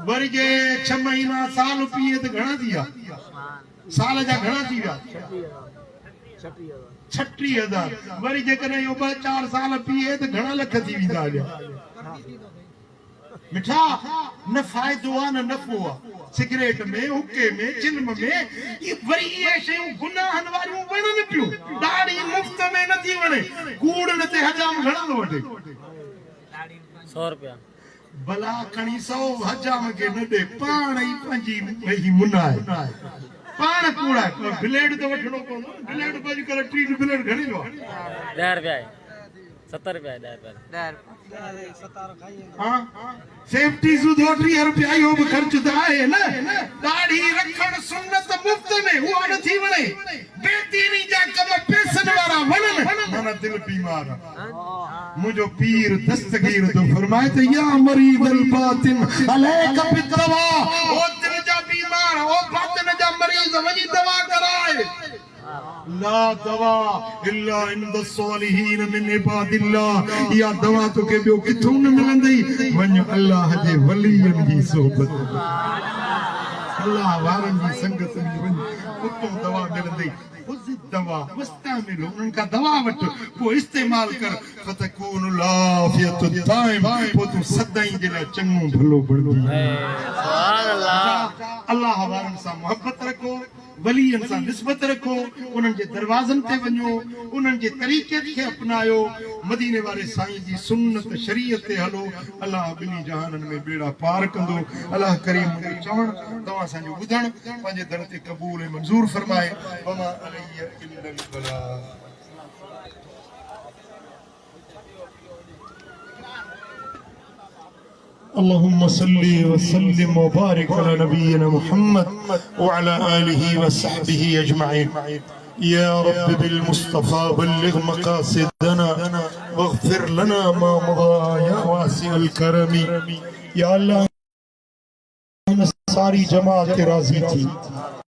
S1: वरी जे 6 महीना साल पिए त घणा थी विया साल जा घणा थी विया 36,000 वरी जेकॾहिं इहो 2-4 साल पिए त घणा लख थी वेंदा मिठा न फ़ाइदो आहे न नफ़ो आहे सिगरेट में हुके में चिल्म में ये वरी ये शयूं गुनाहनि वारियूं वणनि पियूं ॾाढी मुफ़्त में नथी वणे कूड़ न ते हजाम घणा थो वठे
S3: 100 रुपया
S1: भला खणी 100 हजाम खे न ॾे पाण ई पंहिंजी वही मुना आहे पाण कूड़ा ब्लेड तो वठणो पवंदो ब्लेड बज करे ट्रीट ब्लेड घणी लो
S3: 10 रुपया है 70 रुपया है 10 रुपया
S1: हां सेफ्टी सुधो 30 रुपया यो भी खर्च त आहे न दाढ़ी रखण सुन्नत मुफ्त में उहा न थी वणे बेदीनी जा कम पैसन वारा वणन मन दिल बीमार मुझो पीर दस्तगीर तो फरमाए त या मरीद अल बातिन अलैक बिदवा ओ दिल जा बीमार ओ बातिन जा मरीज वजी दवा कराए ला दवा इल्ला इंद सालिहीन मिन इबादिल्लाह या दवा तो के बियो किथों न मिलंदी वञ अल्लाह जे वलियन जी सोबत अल्लाह वारन जी संगत में वञ उतो दवा मिलंदी उस दवा मुस्तमिल उनका दवा वठ वो इस्तेमाल कर फतकून लाफियत दाइम वो तू सदाई जे ला चंगो भलो बणदी
S3: सुभान अल्लाह
S1: अल्लाह वारन सां मोहब्बत रखो वलियन सां निस्बत रखो उन्हनि जे दरवाज़न ते वञो उन्हनि जे तरीक़े खे अपनायो मदीने वारे साईं जी सुन्नत शरीयत ते हलो अल्लाह ॿिन्ही जहाननि में बेड़ा पार कंदो अल्लाह करीम मुंहिंजो चवण तव्हां असांजो ॿुधण पंहिंजे दर ते क़बूल ऐं मंज़ूर फरमाए वमा अलैया इल्लल बलाग اللهم صل وسلم وبارك على نبينا محمد وعلى آله وصحبه أجمعين يا رب بالمصطفى بلغ مقاصدنا واغفر لنا ما مضى يا واسع الكرم يا الله ساری جماعت راضی تھی